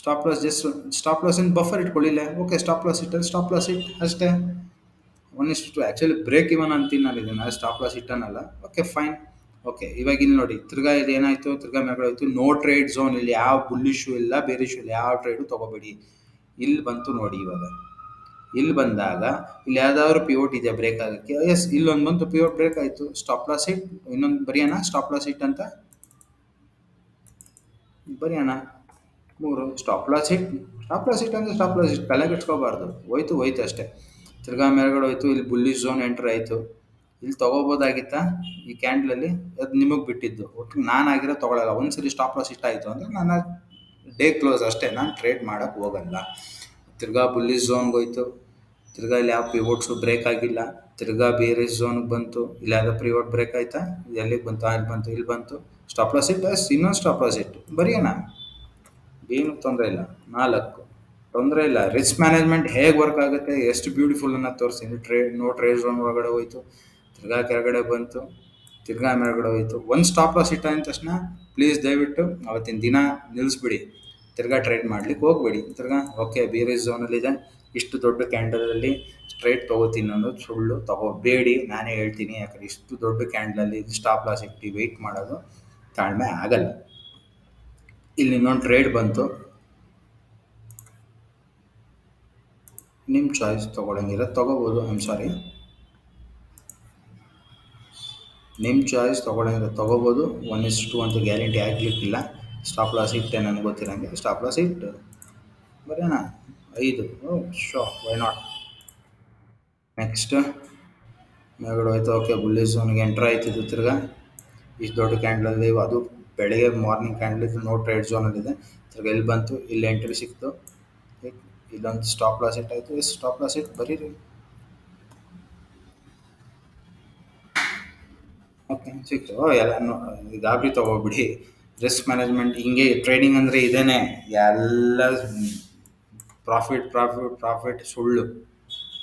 Stop loss just stop loss in buffer ಇಟ್ಕೊಳ್ಳಿಲ್ಲ, ಓಕೆ ಸ್ಟಾಪ್ ಲಾಸ್ ಇಟ್ಟಲ್ಲಿ ಸ್ಟಾಪ್ ಲಾಸ್ ಇಟ್ ಅಷ್ಟೇ. ಒನ್ ಇಷ್ಟು ಆ್ಯಕ್ಚುಲಿ ಬ್ರೇಕ್ ಇವನ್ ಅಂತೀನಿ ನಾನು ಇದನ್ನು, ಸ್ಟಾಪ್ ಲಾಸ್ ಇಟ್ಟನಲ್ಲ, ಓಕೆ ಫೈನ್. ಓಕೆ ಇವಾಗ ಇಲ್ಲಿ ನೋಡಿ, ತಿರ್ಗಾ ಇದು ಏನಾಯಿತು, ತಿರ್ಗಾ ಮೇಲ್ಗಡೆ ಹೋಯ್ತು. ನೋ ಟ್ರೇಡ್ ಝೋನ್, ಇಲ್ಲಿ ಯಾವ ಬುಲ್ಲಿಶು ಇಲ್ಲ, ಬೇರೆ ಇಶ್ಯೂ ಇಲ್ಲ, ಯಾವ ಟ್ರೇಡು ತೊಗೋಬೇಡಿ. ಇಲ್ಲಿ ಬಂತು ನೋಡಿ ಇವಾಗ. ಇಲ್ಲಿ ಬಂದಾಗ ಇಲ್ಲಿ ಯಾವ್ದಾದ್ರು ಪಿವೋಟ್ ಇದೆಯಾ ಬ್ರೇಕ್ ಆಗೋಕ್ಕೆ? ಎಸ್, ಇಲ್ಲೊಂದು ಬಂತು ಪಿವೋಟ್ ಬ್ರೇಕ್ ಆಯಿತು. ಸ್ಟಾಪ್ ಲಾಸ್ ಹಿಟ್, ಇನ್ನೊಂದು ಬರೆಯೋಣ ಸ್ಟಾಪ್ ಲಾಸ್ ಹಿಟ್ ಅಂತ ಬರೆಯೋಣ. 3 stop loss hit. Stop loss hit ಅಂದರೆ ಸ್ಟಾಪ್ ಲಾಸ್ ಹಿಟ್, ತಲೆ ಕೆಡ್ಸ್ಕೋಬಾರ್ದು. ಹೋಯ್ತು ಹೋಯ್ತು ಅಷ್ಟೇ. ತಿರ್ಗಾ ಮೇಲ್ಗಡೆ ಹೋಯ್ತು, ಇಲ್ಲಿ ಬುಲ್ಲಿಶ್ ಝೋನ್ ಎಂಟ್ರ್ ಆಯಿತು. ಇಲ್ಲಿ ತೊಗೋಬೋದಾಗಿತ್ತಾ ಈ ಕ್ಯಾಂಡ್ಲಲ್ಲಿ? ಅದು ನಿಮಗೆ ಬಿಟ್ಟಿದ್ದು. ಒಟ್ಟು ನಾನು ಆಗಿರೋ ತೊಗೊಳಲ್ಲ. ಒಂದ್ಸರಿ ಸ್ಟಾಪ್ ಲಾಸ್ ಹಿಟ್ ಆಯಿತು ಅಂದರೆ ನಾನು ಡೇ ಕ್ಲೋಸ್ ಅಷ್ಟೇ, ನಾನು ಟ್ರೇಡ್ ಮಾಡೋಕ್ಕೆ ಹೋಗಲ್ಲ. ತಿರ್ಗಾ ಬುಲ್ಲಿಶ್ ಝೋನ್ಗೆ ಹೋಯ್ತು. ತಿರ್ಗಾ ಇಲ್ಲಿ ಯಾವ ಪಿವೋಟ್ಸು ಬ್ರೇಕ್ ಆಗಿಲ್ಲ. ತಿರ್ಗಾ ಬೇರೆ ಝೋನ್ಗೆ ಬಂತು. ಇಲ್ಲಿ ಯಾವುದೋ ಪಿವೋಟ್ ಬ್ರೇಕ್ ಆಯಿತಾ? ಇದು ಎಲ್ಲಿಗೆ ಬಂತು? ಇಲ್ಲಿ ಬಂತು, ಇಲ್ಲಿ ಬಂತು. ಸ್ಟಾಪ್ ಲಾಸ್ ಇಟ್ಟು ಇನ್ನೊಂದು ಸ್ಟಾಪ್ ಲಾಸ್ ಇಟ್ಟು ಬರೆಯೋಣ, ಏನು ತೊಂದರೆ ಇಲ್ಲ. 4 ತೊಂದರೆ ಇಲ್ಲ. ರಿಸ್ಕ್ ಮ್ಯಾನೇಜ್ಮೆಂಟ್ ಹೇಗೆ ವರ್ಕ್ ಆಗುತ್ತೆ, ಎಷ್ಟು ಬ್ಯೂಟಿಫುಲ್ ಅನ್ನೋದು ತೋರಿಸ್ತೀನಿ. ನೋ ಟ್ರೇಡ್ ಝೋನ್ ಒಳಗಡೆ ಹೋಯ್ತು, ತಿರ್ಗಾ ಕೆಳಗಡೆ ಬಂತು, ತಿರ್ಗಾ ಮೇಲ್ಗಡೆ ಹೋಯ್ತು. ಒಂದು ಸ್ಟಾಪ್ ಲಾಸ್ ಇಟ್ಟ ಅಂದ ತಕ್ಷಣ ಪ್ಲೀಸ್ ದಯವಿಟ್ಟು ಅವತ್ತಿನ ದಿನ ನಿಲ್ಲಿಸ್ಬಿಡಿ, ತಿರ್ಗಾ ಟ್ರೇಡ್ ಮಾಡ್ಲಿಕ್ಕೆ ಹೋಗ್ಬೇಡಿ. ತಿರ್ಗಾ ಓಕೆ ಬೇರೆ ಝೋನಲ್ಲಿದೆ, ಇಷ್ಟು ದೊಡ್ಡ ಕ್ಯಾಂಡಲಲ್ಲಿ ಸ್ಟ್ರೈಟ್ ತೊಗೋತೀನಿ ಅನ್ನೋದು ಸುಳ್ಳು, ತೊಗೋಬೇಡಿ. ನಾನೇ ಹೇಳ್ತೀನಿ, ಯಾಕಂದರೆ ಇಷ್ಟು ದೊಡ್ಡ ಕ್ಯಾಂಡಲಲ್ಲಿ ಸ್ಟಾಪ್ ಲಾಸ್ ಇಟ್ಟು ವೆಯ್ಟ್ ಮಾಡೋದು ತಾಳ್ಮೆ ಆಗಲ್ಲ. ಇಲ್ಲಿ ಇನ್ನೊಂದು ಟ್ರೇಡ್ ಬಂತು, ನಿಮ್ಮ ಚಾಯ್ಸ್, ತೊಗೊಳಂಗಿಲ್ಲ ತೊಗೋಬೋದು. ಐ ಆಮ್ ಸಾರಿ, ನಿಮ್ಮ ಚಾಯ್ಸ್, ತೊಗೊಳಂಗಿಲ್ಲ ತೊಗೋಬೋದು. 1:2 ಅಂತ ಗ್ಯಾರಂಟಿ ಆಗಲಿಕ್ಕಿಲ್ಲ. ಸ್ಟಾಪ್ ಲಾಸ್ ಇಟ್ಟೆ ನನಗೆ ಗೊತ್ತಿರೋಂಗೆ, ಸ್ಟಾಪ್ ಲಾಸ್ ಇಟ್ಟು ಬರೋಣ 5. Show, why not. ನೆಕ್ಸ್ಟ್ ಮೇಲ್ಗಡೆ ಹೋಯ್ತು, ಓಕೆ ಬುಲ್ಲಿಶ್ ಝೋನ್ಗೆ ಎಂಟ್ರ್ ಆಯ್ತಿದ್ದು. ತಿರ್ಗಾ ಇಷ್ಟು ದೊಡ್ಡ ಕ್ಯಾಂಡಲಲ್ಲಿ, ಅದು ಬೆಳಗ್ಗೆ ಮಾರ್ನಿಂಗ್ ಕ್ಯಾಂಡಲ್, ನೋ ಟ್ರೇಡ್ ಝೋನಲ್ಲಿದೆ. ತಿರ್ಗಾ ಇಲ್ಲಿ ಬಂತು, ಇಲ್ಲಿ ಎಂಟ್ರಿ ಸಿಕ್ತು. ಇಲ್ಲೊಂದು ಸ್ಟಾಪ್ ಲಾಸ್ ಇಟ್ ಆಯಿತು. ಎಷ್ಟು ಸ್ಟಾಪ್ ಲಾಸ್ ಇಟ್ಟು ಬರೀರಿ. ಓಕೆ ಸಿಕ್ತು. ಎಲ್ಲ ಗಾಬರಿ ತೊಗೋಬಿಡಿ. ರಿಸ್ಕ್ ಮ್ಯಾನೇಜ್ಮೆಂಟ್ ಹಿಂಗೆ, ಟ್ರೇಡಿಂಗ್ ಅಂದರೆ ಇದೇನೆ. ಎಲ್ಲ ಪ್ರಾಫಿಟ್ ಪ್ರಾಫಿಟ್ ಪ್ರಾಫಿಟ್ ಸುಳ್ಳು,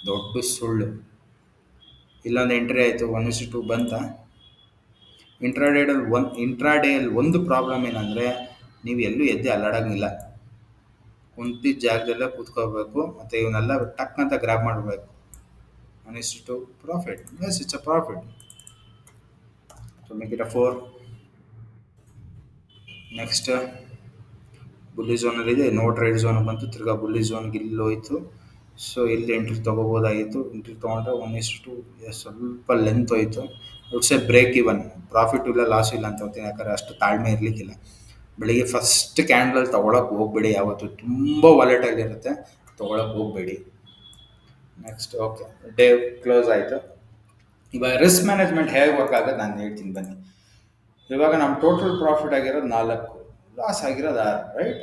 ದೊಡ್ಡ ಸುಳ್ಳು. ಇಲ್ಲೊಂದು ಎಂಟ್ರಿ ಆಯಿತು, 1:2 ಬಂತ. ಇಂಟ್ರಾಡೇಯಲ್ಲಿ ಒಂದು ಪ್ರಾಬ್ಲಮ್ ಏನಂದರೆ, ನೀವು ಎಲ್ಲೂ ಎದ್ದೆ ಅಲ್ಲಾಡಂಗಿಲ್ಲ. ಕುಂತಿದ್ದ ಜಾಗದಲ್ಲೇ ಕೂತ್ಕೋಬೇಕು, ಮತ್ತು ಇವನ್ನೆಲ್ಲ ಟಕ್ ಅಂತ ಗ್ರ್ಯಾಬ್ ಮಾಡಬೇಕು. 1:2 profit, yes it's a profit. So make it a 4. Next bullish ಝೋನಲ್ಲಿದೆ, ನೋ ಟ್ರೇಡ್ ಝೋನ್ ಬಂತು. ತಿರ್ಗಾ ಬುಲ್ಲಿ ಝೋನ್ಗೆ ಇಲ್ಲಿ ಹೋಯ್ತು. ಸೊ ಇಲ್ಲಿ ಎಂಟ್ರಿ ತೊಗೋಬೋದಾಗಿತ್ತು. ಎಂಟ್ರಿ ತೊಗೊಂಡ್ರೆ 1:2, ಸ್ವಲ್ಪ ಲೆಂತ್ ಹೋಯಿತು. It's a break even. Profit ಇಲ್ಲ, ಲಾಸ್ ಇಲ್ಲ ಅಂತ ಹೋಗ್ತೀನಿ, ಯಾಕಂದರೆ ಅಷ್ಟು ತಾಳ್ಮೆ ಇರಲಿಕ್ಕಿಲ್ಲ. ಬೆಳಿಗ್ಗೆ ಫಸ್ಟ್ ಕ್ಯಾಂಡಲ್ ತೊಗೊಳಕ್ಕೆ ಹೋಗಬೇಡಿ ಯಾವತ್ತು, ತುಂಬ ವಾಲೆಟೈಲ್ ಇರುತ್ತೆ, ತೊಗೊಳಕ್ಕೆ ಹೋಗಬೇಡಿ. ನೆಕ್ಸ್ಟ್ ಓಕೆ, ಡೇ ಕ್ಲೋಸ್ ಆಯಿತು. ಇವಾಗ ರಿಸ್ಕ್ ಮ್ಯಾನೇಜ್ಮೆಂಟ್ ಹೇಗೆ ವರ್ಕ್ ಆಗೋದು ನಾನು ಹೇಳ್ತೀನಿ ಬನ್ನಿ. ಇವಾಗ ನಮ್ಮ ಟೋಟಲ್ ಪ್ರಾಫಿಟ್ ಆಗಿರೋದು 4, ಲಾಸ್ ಆಗಿರೋದು 6, ರೈಟ್?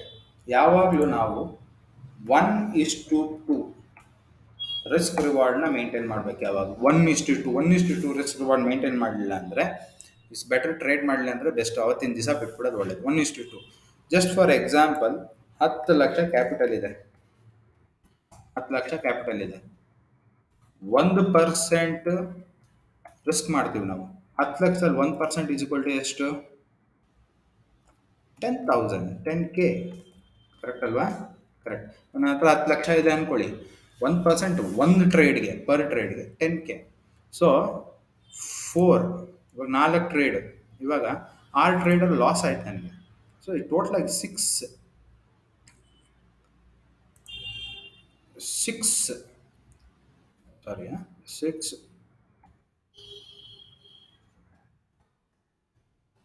ಯಾವಾಗಲೂ ನಾವು 1:2 ರಿಸ್ಕ್ ರಿವಾರ್ಡ್ನ ಮೇಂಟೈನ್ ಮಾಡಬೇಕು. ಯಾವಾಗ 1:2 ರಿಸ್ಕ್ ರಿವಾರ್ಡ್ ಮೇಂಟೈನ್ ಮಾಡಲಿಲ್ಲ ಅಂದರೆ ಇಟ್ಸ್ ಬೆಟರ್. ಟ್ರೇಡ್ ಮಾಡಲಿಲ್ಲ ಅಂದರೆ ಬೆಸ್ಟ್, ಅವತ್ತಿನ ದಿವಸ ಬಿಟ್ಬಿಡೋದು ಒಳ್ಳೇದು. 1:2. Just for example, 10 lakh capital ಇದೆ. 10 ಲಕ್ಷ ಕ್ಯಾಪಿಟಲ್ ಇದೆ. 1% ರಿಸ್ಕ್ ಮಾಡ್ತೀವಿ ನಾವು. 10 ಲಕ್ಷದಲ್ಲಿ 1% ಈಸ್ ಈಕ್ವಲ್ ಟು ಎಷ್ಟು? 10,000, 10K. ಕರೆಕ್ಟ್ ಅಲ್ವಾ? ಕರೆಕ್ಟ್. ನನ್ನ ಹತ್ರ 10 ಲಕ್ಷ ಇದೆ ಅಂದ್ಕೊಳ್ಳಿ, 1% ಒಂದು ಟ್ರೇಡ್ಗೆ, ಪರ್ ಟ್ರೇಡ್ಗೆ 10K. ಸೊ 4, ಇವಾಗ 4 ಟ್ರೇಡ್, ಇವಾಗ 6 ಟ್ರೇಡಲ್ಲಿ ಲಾಸ್ ಆಯ್ತು ನನಗೆ. ಸೊ ಈ ಟೋಟಲ್ ಆಗಿ 6 ಸಾರಿ 6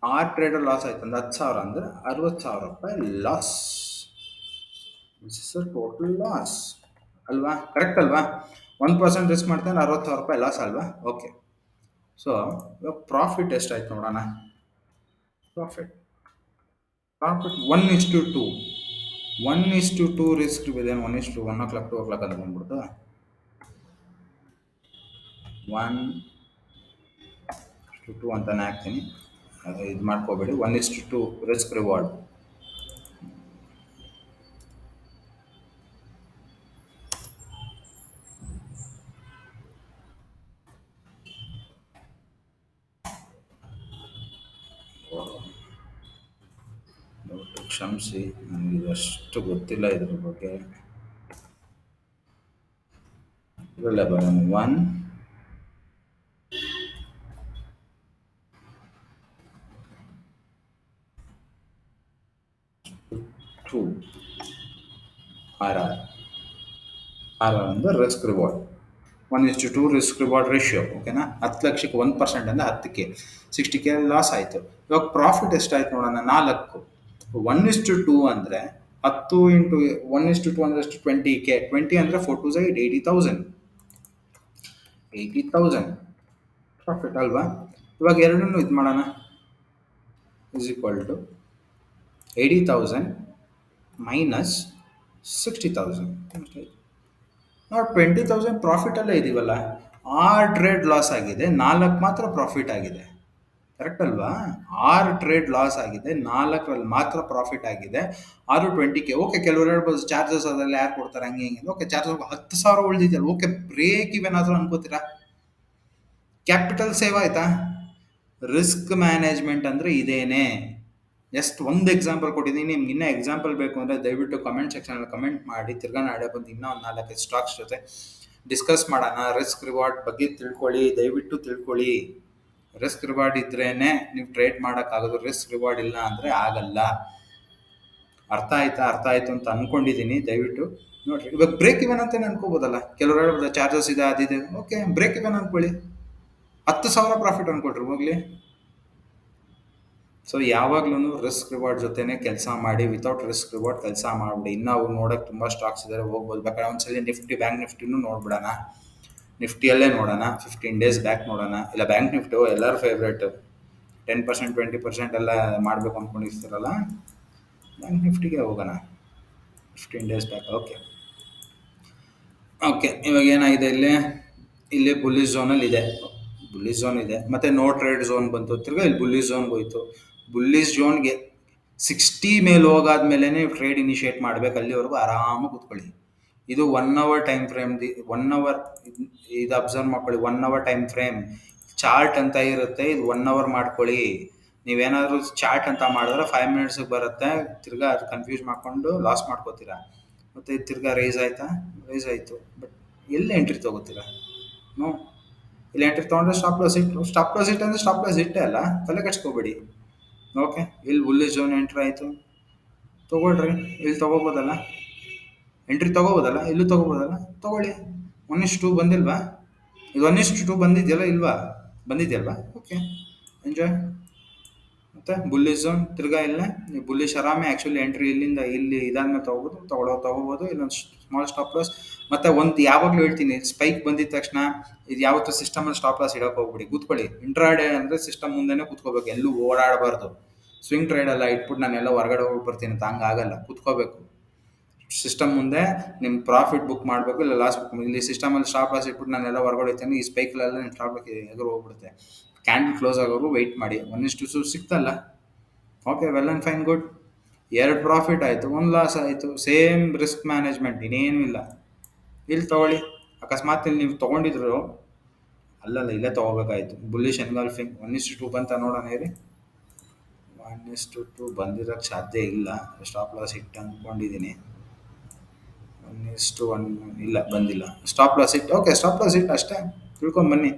6 ಟ್ರೇಡರ್ ಲಾಸ್ ಆಯ್ತು ಅಂದ್ರೆ 10,000 ಅಂದರೆ 60,000 ರೂಪಾಯಿ loss. This is a total loss ಅಲ್ವಾ? ಕರೆಕ್ಟ್ ಅಲ್ವಾ? 1% ರಿಸ್ಕ್ ಮಾಡ್ತಾನೆ 60,000 ರೂಪಾಯಿ ಲಾಸ್ ಅಲ್ವಾ? ಓಕೆ. ಸೊ ಇವಾಗ ಪ್ರಾಫಿಟ್ ಎಷ್ಟಾಯ್ತು ನೋಡೋಣ. ಪ್ರಾಫಿಟ್ 1:2. 1:2 ರಿಸ್ಕ್ ಇದೆ. 1:1 o'clock 2 o'clock ಅಂತ ಬಂದ್ಬಿಡ್ತು. 1:2 ಅಂತಾನೆ ಹಾಕ್ತೀನಿ, ಇದು ಮಾಡ್ಕೋಬೇಡಿ. 1:2 ರಿಸ್ಕ್ ರಿವಾರ್ಡ್. ಕ್ಷಮಿಸಿ, ನನಗೆ ಇದಷ್ಟು ಗೊತ್ತಿಲ್ಲ ಇದ್ರ ಬಗ್ಗೆ. ಇದರಲ್ಲೇ ಬರೋಣ. ಒನ್, ಟೂ, ಆರ್ ಅಂದರೆ risk reward. 1:2 risk reward ratio. ಓಕೆನಾ? 10 ಲಕ್ಷಕ್ಕೆ 1% ಅಂದರೆ 10K, 60K ಲಾಸ್ ಆಯಿತು. ಇವಾಗ ಪ್ರಾಫಿಟ್ ಎಷ್ಟಾಯ್ತು ನೋಡೋಣ, 4. 1:2 ಅಂದರೆ 10 ಇಂಟು 1:2 ಅಂದರೆ ಎಷ್ಟು? 20K. 20 ಅಂದರೆ 4 ಟು ಝೈಡ್ 80,000. 80,000 ಪ್ರಾಫಿಟ್ ಅಲ್ವಾ? ಇವಾಗ ಎರಡನ್ನೂ ಇದು ಮಾಡೋಣ. Is equal to 80,000 minus 60,000. ನಾವು 20,000 ಪ್ರಾಫಿಟಲ್ಲೇ ಇದ್ದೀವಲ್ಲ. 6 ಟ್ರೇಡ್ ಲಾಸ್ ಆಗಿದೆ, 4 ಮಾತ್ರ ಪ್ರಾಫಿಟ್ ಆಗಿದೆ. ಕರೆಕ್ಟ್ ಅಲ್ವಾ? 6 ಟ್ರೇಡ್ ಲಾಸ್ ಆಗಿದೆ, 4ರಲ್ಲಿ ಮಾತ್ರ ಪ್ರಾಫಿಟ್ ಆಗಿದೆ. 20K. ಓಕೆ, ಕೆಲವರು ಹೇಳ್ಬೋದು ಚಾರ್ಜಸ್ ಅದೆಲ್ಲ ಯಾರು ಕೊಡ್ತಾರೆ ಹಂಗೆ ಹಿಂಗೆ. ಓಕೆ, ಚಾರ್ಜಸ್ 10,000 ಉಳಿದಿದೆಯಲ್ಲ. ಓಕೆ, ಬ್ರೇಕ್ ಇವೆನ್ ಆದರೂ ಅನ್ಕೋತೀರಾ? ಕ್ಯಾಪಿಟಲ್ ಸೇವ್ ಆಯ್ತಾ? ರಿಸ್ಕ್ ಮ್ಯಾನೇಜ್ಮೆಂಟ್ ಅಂದರೆ ಇದೇನೆ. ಜಸ್ಟ್ ಒಂದು ಎಕ್ಸಾಂಪಲ್ ಕೊಟ್ಟಿದ್ದೀನಿ. ನಿಮ್ಗೆ ಇನ್ನೂ ಎಕ್ಸಾಂಪಲ್ ಬೇಕು ಅಂದರೆ ದಯವಿಟ್ಟು ಕಮೆಂಟ್ ಸೆಕ್ಷನಲ್ಲಿ ಕಮೆಂಟ್ ಮಾಡಿ. ತಿರ್ಗಾ ನಾಳೆ ಬಂದು ಇನ್ನೂ ಒಂದು 4 ಸ್ಟಾಕ್ಸ್ ಜೊತೆ ಡಿಸ್ಕಸ್ ಮಾಡೋಣ. ರಿಸ್ಕ್ ರಿವಾರ್ಡ್ ಬಗ್ಗೆ ತಿಳ್ಕೊಳ್ಳಿ, ದಯವಿಟ್ಟು ತಿಳ್ಕೊಳ್ಳಿ. ರಿಸ್ಕ್ ರಿವಾರ್ಡ್ ಇದ್ರೇ ನೀವು ಟ್ರೇಡ್ ಮಾಡೋಕ್ಕಾಗೋದು. ರಿಸ್ಕ್ ರಿವಾರ್ಡ್ ಇಲ್ಲ ಅಂದರೆ ಆಗಲ್ಲ. ಅರ್ಥ ಆಯ್ತಾ? ಅರ್ಥ ಆಯಿತು ಅಂತ ಅಂದ್ಕೊಂಡಿದ್ದೀನಿ. ದಯವಿಟ್ಟು ನೋಡಿರಿ. ಇವಾಗ ಬ್ರೇಕ್ ಇವೆನ್ ಅಂತಲೇ ಅನ್ಕೋಬೋದಲ್ಲ. ಕೆಲವರು ಹೇಳ್ಬೋದು ಚಾರ್ಜಸ್ ಇದೆ ಅದಿದೆ. ಓಕೆ, ಬ್ರೇಕ್ ಇವೆನ್ ಅಂದ್ಕೊಳ್ಳಿ. 10,000 ಪ್ರಾಫಿಟ್ ಅಂದ್ಕೊಟ್ರಿ ಹೋಗಲಿ. ಸೊ ಯಾವಾಗ್ಲೂ ರಿಸ್ಕ್ ರಿವಾರ್ಡ್ ಜೊತೆನೇ ಕೆಲಸ ಮಾಡಿ. ವಿತೌಟ್ ರಿಸ್ಕ್ ರಿವಾರ್ಡ್ ಕೆಲಸ ಮಾಡಿಬಿಡಿ. ಇನ್ನೂ ಅವ್ರು ನೋಡೋಕ್ಕೆ ತುಂಬ ಸ್ಟಾಕ್ಸ್ ಇದ್ದಾರೆ, ಹೋಗ್ಬೋದು. ಬೇಕಾದ್ರೆ ಒಂದ್ಸಲಿ ನಿಫ್ಟಿ, ಬ್ಯಾಂಕ್ ನಿಫ್ಟಿನೂ ನೋಡ್ಬಿಡೋಣ. ನಿಫ್ಟಿಯಲ್ಲೇ ನೋಡೋಣ, 15 ಡೇಸ್ ಬ್ಯಾಕ್ ನೋಡೋಣ. ಇಲ್ಲ ಬ್ಯಾಂಕ್ ನಿಫ್ಟಿ ಎಲ್ಲರ ಫೇವ್ರೇಟು. 10%, 20% ಎಲ್ಲ ಮಾಡಬೇಕು ಅಂದ್ಕೊಂಡಿರ್ತೀರಲ್ಲ, ಬ್ಯಾಂಕ್ ನಿಫ್ಟಿಗೆ ಹೋಗೋಣ. 15 ಡೇಸ್ ಬ್ಯಾಕ್. Okay okay. ಇವಾಗ ಏನಾಗಿದೆ, ಇಲ್ಲಿ ಬುಲ್ಲಿಶ್ ಝೋನಲ್ಲಿ ಇದೆ. ಬುಲ್ಲಿಶ್ ಝೋನ್ ಇದೆ, ಮತ್ತು ನೋ ಟ್ರೇಡ್ ಝೋನ್ ಬಂತು. ತಿರ್ಗಾ ಇಲ್ಲಿ ಬುಲ್ಲಿಶ್ ಝೋನ್ಗೆ ಹೋಯ್ತು. ಬುಲ್ಲಿಶ್ ಝೋನ್ಗೆ 60 ಮೇಲೆ ಹೋಗಾದ್ಮೇಲೆ ಟ್ರೇಡ್ ಇನಿಷಿಯೇಟ್ ಮಾಡಬೇಕು. ಅಲ್ಲಿವರೆಗೂ ಆರಾಮಾಗಿ ಕೂತ್ಕೊಳ್ಳಿ. ಇದು 1 ಅವರ್ ಟೈಮ್ ಫ್ರೇಮ್. 1 ಅವರ್ ಇದು ಅಬ್ಸರ್ವ್ ಮಾಡ್ಕೊಳ್ಳಿ. 1 ಅವರ್ ಟೈಮ್ ಫ್ರೇಮ್ ಚಾರ್ಟ್ ಅಂತ ಇರುತ್ತೆ. ಇದು 1 ಅವರ್ ಮಾಡ್ಕೊಳ್ಳಿ. ನೀವೇನಾದರೂ ಚಾರ್ಟ್ ಅಂತ ಮಾಡಿದ್ರೆ 5 ಮಿನಿಟ್ಸಿಗೆ ಬರುತ್ತೆ. ತಿರ್ಗಾ ಅದು ಕನ್ಫ್ಯೂಸ್ ಮಾಡಿಕೊಂಡು ಲಾಸ್ ಮಾಡ್ಕೋತೀರಾ. ಮತ್ತು ತಿರ್ಗಾ ರೈಸ್ ಆಯಿತಾ? ರೈಸ್ ಆಯಿತು. ಬಟ್ ಎಲ್ಲಿ ಎಂಟ್ರಿ ತೊಗೋತೀರಾ? ನೋ, ಇಲ್ಲಿ ಎಂಟ್ರಿ ತೊಗೊಂಡ್ರೆ ಸ್ಟಾಪ್ ಲಾಸ್ ಇಟ್ಟು. ಸ್ಟಾಪ್ ಲಾಸ್ ಇಟ್ಟು ಅಂದರೆ ಸ್ಟಾಪ್ ಲಾಸ್ ಇಟ್ಟೆ ಅಲ್ಲ, ತಲೆ ಕೆಡ್ಸ್ಕೊಬೇಡಿ. ಓಕೆ, ಇಲ್ಲಿ ಬುಲ್ಲಿಶ್ ಝೋನ್ ಎಂಟ್ರಿ ಆಯಿತು, ತೊಗೊಳ್ರಿ. ಇಲ್ಲಿ ತೊಗೋಬೋದಲ್ಲ, ಎಂಟ್ರಿ ತೊಗೋಬೋದಲ್ಲ, ಇಲ್ಲೂ ತೊಗೋಬೋದಲ್ಲ, ತೊಗೊಳ್ಳಿ. 1:2 ಬಂದಿಲ್ವಾ? ಇದು 1:2 ಬಂದಿದೆಯಲ್ಲ, ಇಲ್ವಾ? ಬಂದಿದೆಯಲ್ವಾ? Okay, enjoy. ಮತ್ತು ಬುಲ್ಲಿಶ್ ಝೋನ್ ತಿರ್ಗಾ ಇಲ್ಲೇ ಬುಲ್ಲಿಶ್ ಆರಾಮೇ. ಆ್ಯಕ್ಚುಲಿ ಎಂಟ್ರಿ ಇಲ್ಲಿಂದ ಇಲ್ಲಿ ಇದಾದ್ಮೇಲೆ ತೊಗೋಬೋದು. ಇಲ್ಲೊಂದು ಸ್ಮಾಲ್ ಸ್ಟಾಪ್ ಲಾಸ್. ಮತ್ತು ಒಂದು ಯಾವಾಗಲೂ ಹೇಳ್ತೀನಿ, ಸ್ಪೈಕ್ ಬಂದಿದ ತಕ್ಷಣ ಇದು ಯಾವತ್ತೂ ಸಿಸ್ಟಮಲ್ಲಿ ಸ್ಟಾಪ್ ಲಾಸ್ ಇಡೋಕೆ ಹೋಗ್ಬಿಡಿ. ಕೂತ್ಕೊಳ್ಳಿ. ಇಂಟ್ರಾಡೇ ಅಂದರೆ ಸಿಸ್ಟಮ್ ಮುಂದೆನೇ ಕೂತ್ಕೋಬೇಕು, ಎಲ್ಲೂ ಓಡಾಡಬಾರ್ದು. ಸ್ವಿಂಗ್ ಟ್ರೇಡ್ ಎಲ್ಲ ಇಟ್ಬಿಟ್ಟು ನಾನೆಲ್ಲ ಹೊರಗಡೆ ಹೋಗ್ಬಿಡ್ತೀನಿ ಅಂತ ಹಂಗಾಗಲ್ಲ. ಕೂತ್ಕೋಬೇಕು ಸಿಸ್ಟಮ್ ಮುಂದೆ. ನಿಮ್ಮ ಪ್ರಾಫಿಟ್ ಬುಕ್ ಮಾಡಬೇಕು, ಇಲ್ಲ ಲಾಸ್ ಬುಕ್. ಇಲ್ಲಿ ಸಿಸ್ಟಮಲ್ಲಿ ಸ್ಟಾಪ್ ಲಾಸ್ ಇಟ್ಬಿಟ್ಟು ನಾನೆಲ್ಲ ಹೊರಗಡೆ ಹೋಗ್ತೀನಿ. ಈ ಸ್ಪೈಕಲ್ಲೆಲ್ಲ ನಿಮ್ಮ ಸ್ಟಾಪ್ ಲಾಸ್ ಎದುರು ಹೋಗ್ಬಿಡುತ್ತೆ. ಕ್ಯಾಂಡಲ್ ಕ್ಲೋಸ್ ಆಗೋರು ವೆಯ್ಟ್ ಮಾಡಿ. 1:2 ಸಿಕ್ತಲ್ಲ, okay, well and fine, good. 2 profit ಆಯಿತು, 1 ಲಾಸ್ ಆಯಿತು. ಸೇಮ್ ರಿಸ್ಕ್ ಮ್ಯಾನೇಜ್ಮೆಂಟ್, ಇನ್ನೇನು ಇಲ್ಲ. ಇಲ್ಲಿ ತೊಗೊಳ್ಳಿ. ಅಕಸ್ಮಾತ್ ಇಲ್ಲಿ ನೀವು ತೊಗೊಂಡಿದ್ರು ಅಲ್ಲಲ್ಲ, ಇಲ್ಲೇ ತೊಗೋಬೇಕಾಯ್ತು. ಬುಲ್ಲಿಶ್ ಎನ್ಗಾಲ್ಫಿಂಗ್ 1:2 ಬಂತ ನೋಡೋಣ ಇರಿ. 1:2 ಬಂದಿರೋಕ್ಕೆ ಸಾಧ್ಯ ಇಲ್ಲ. ಸ್ಟಾಪ್ ಲಾಸ್ ಇಟ್ಟು ಅಂದ್ಕೊಂಡಿದ್ದೀನಿ. 1:1 ಇಲ್ಲ, ಬಂದಿಲ್ಲ. ಸ್ಟಾಪ್ ಲಾಸ್ ಇಟ್ಟು. ಓಕೆ, ಸ್ಟಾಪ್ ಲಾಸ್ ಇಟ್ಟು ಅಷ್ಟೇ, ತಿಳ್ಕೊಂಬನ್ನಿ.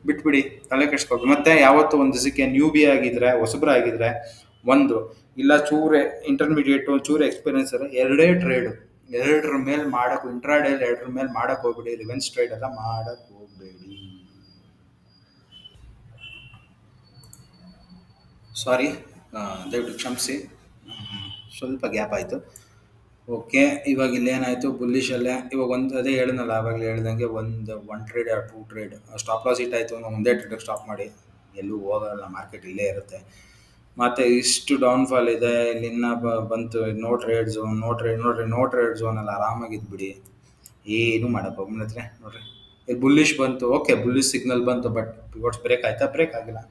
ಬಿಟ್ಬಿಡಿ, ತಲೆ ಕೆಡ್ಸ್ಕೊಬೇಕು. ಮತ್ತು ಯಾವತ್ತು ಒಂದು ದಿವಸಕ್ಕೆ ನ್ಯೂಬಿ ಆಗಿದ್ರೆ, ಹೊಸಬ್ರಾಗಿದ್ದರೆ ಒಂದು, ಇಲ್ಲ ಚೂರೇ ಇಂಟರ್ಮೀಡಿಯೇಟು, ಚೂರು ಎಕ್ಸ್ಪೀರಿಯನ್ಸ್ ಇರೋ 2 ಟ್ರೇಡು. 2 ಮೇಲೆ ಮಾಡೋಕ್ಕೆ, ಇಂಟ್ರಾಡೇಲಿ 2 ಮೇಲೆ ಮಾಡೋಕ್ಕೆ ಹೋಗ್ಬೇಡಿ. ರಿವೆನ್ಸ್ ಟ್ರೇಡ್ ಎಲ್ಲ ಮಾಡೋಕ್ಕೆ ಹೋಗಬೇಡಿ. ಸಾರಿ, ದಯವಿಟ್ಟು ಕ್ಷಮಿಸಿ, ಸ್ವಲ್ಪ ಗ್ಯಾಪ್ ಆಯಿತು. ಓಕೆ, ಇವಾಗ ಇಲ್ಲೇನಾಯಿತು, ಬುಲ್ಲಿಶಲ್ಲೇ ಇವಾಗ ಒಂದು ಅದೇ ಹೇಳಿದ್ನಲ್ಲ, ಆವಾಗಲೇ ಹೇಳ್ದಂಗೆ one trade 2 trade stop loss ಇಟ್ಟಾಯಿತು ಅಂದರೆ ಒಂದೇ ಟ್ರೇಡಿಗೆ ಸ್ಟಾಪ್ ಮಾಡಿ. ಎಲ್ಲೂ ಹೋಗಲ್ಲ, ಮಾರ್ಕೆಟ್ ಇಲ್ಲೇ ಇರುತ್ತೆ. ಮತ್ತು ಇಷ್ಟು ಡೌನ್ಫಾಲ್ ಇದೆ. ಇಲ್ಲಿನ್ನ ಬಂತು ನೋ ಟ್ರೇಡ್ ಝೋನ್. ನೋಡ್ರಿ, ನೋ ಟ್ರೇಡ್ ಝೋನಲ್ಲಿ ಆರಾಮಾಗಿದ್ಬಿಡಿ. ಏನೂ ಮಾಡೋಕ್ಕೆ ಹೋಗ್ಬಿಡ್ತಾರೆ. ನೋಡಿರಿ, ಇಲ್ಲಿ ಬುಲ್ಲಿಶ್ ಬಂತು. ಓಕೆ, ಬುಲ್ಲಿಶ್ ಸಿಗ್ನಲ್ ಬಂತು. ಬಟ್ ಪಿವಟ್ಸ್ ಬ್ರೇಕ್ ಆಯಿತಾ? ಬ್ರೇಕ್ ಆಗಿಲ್ಲ.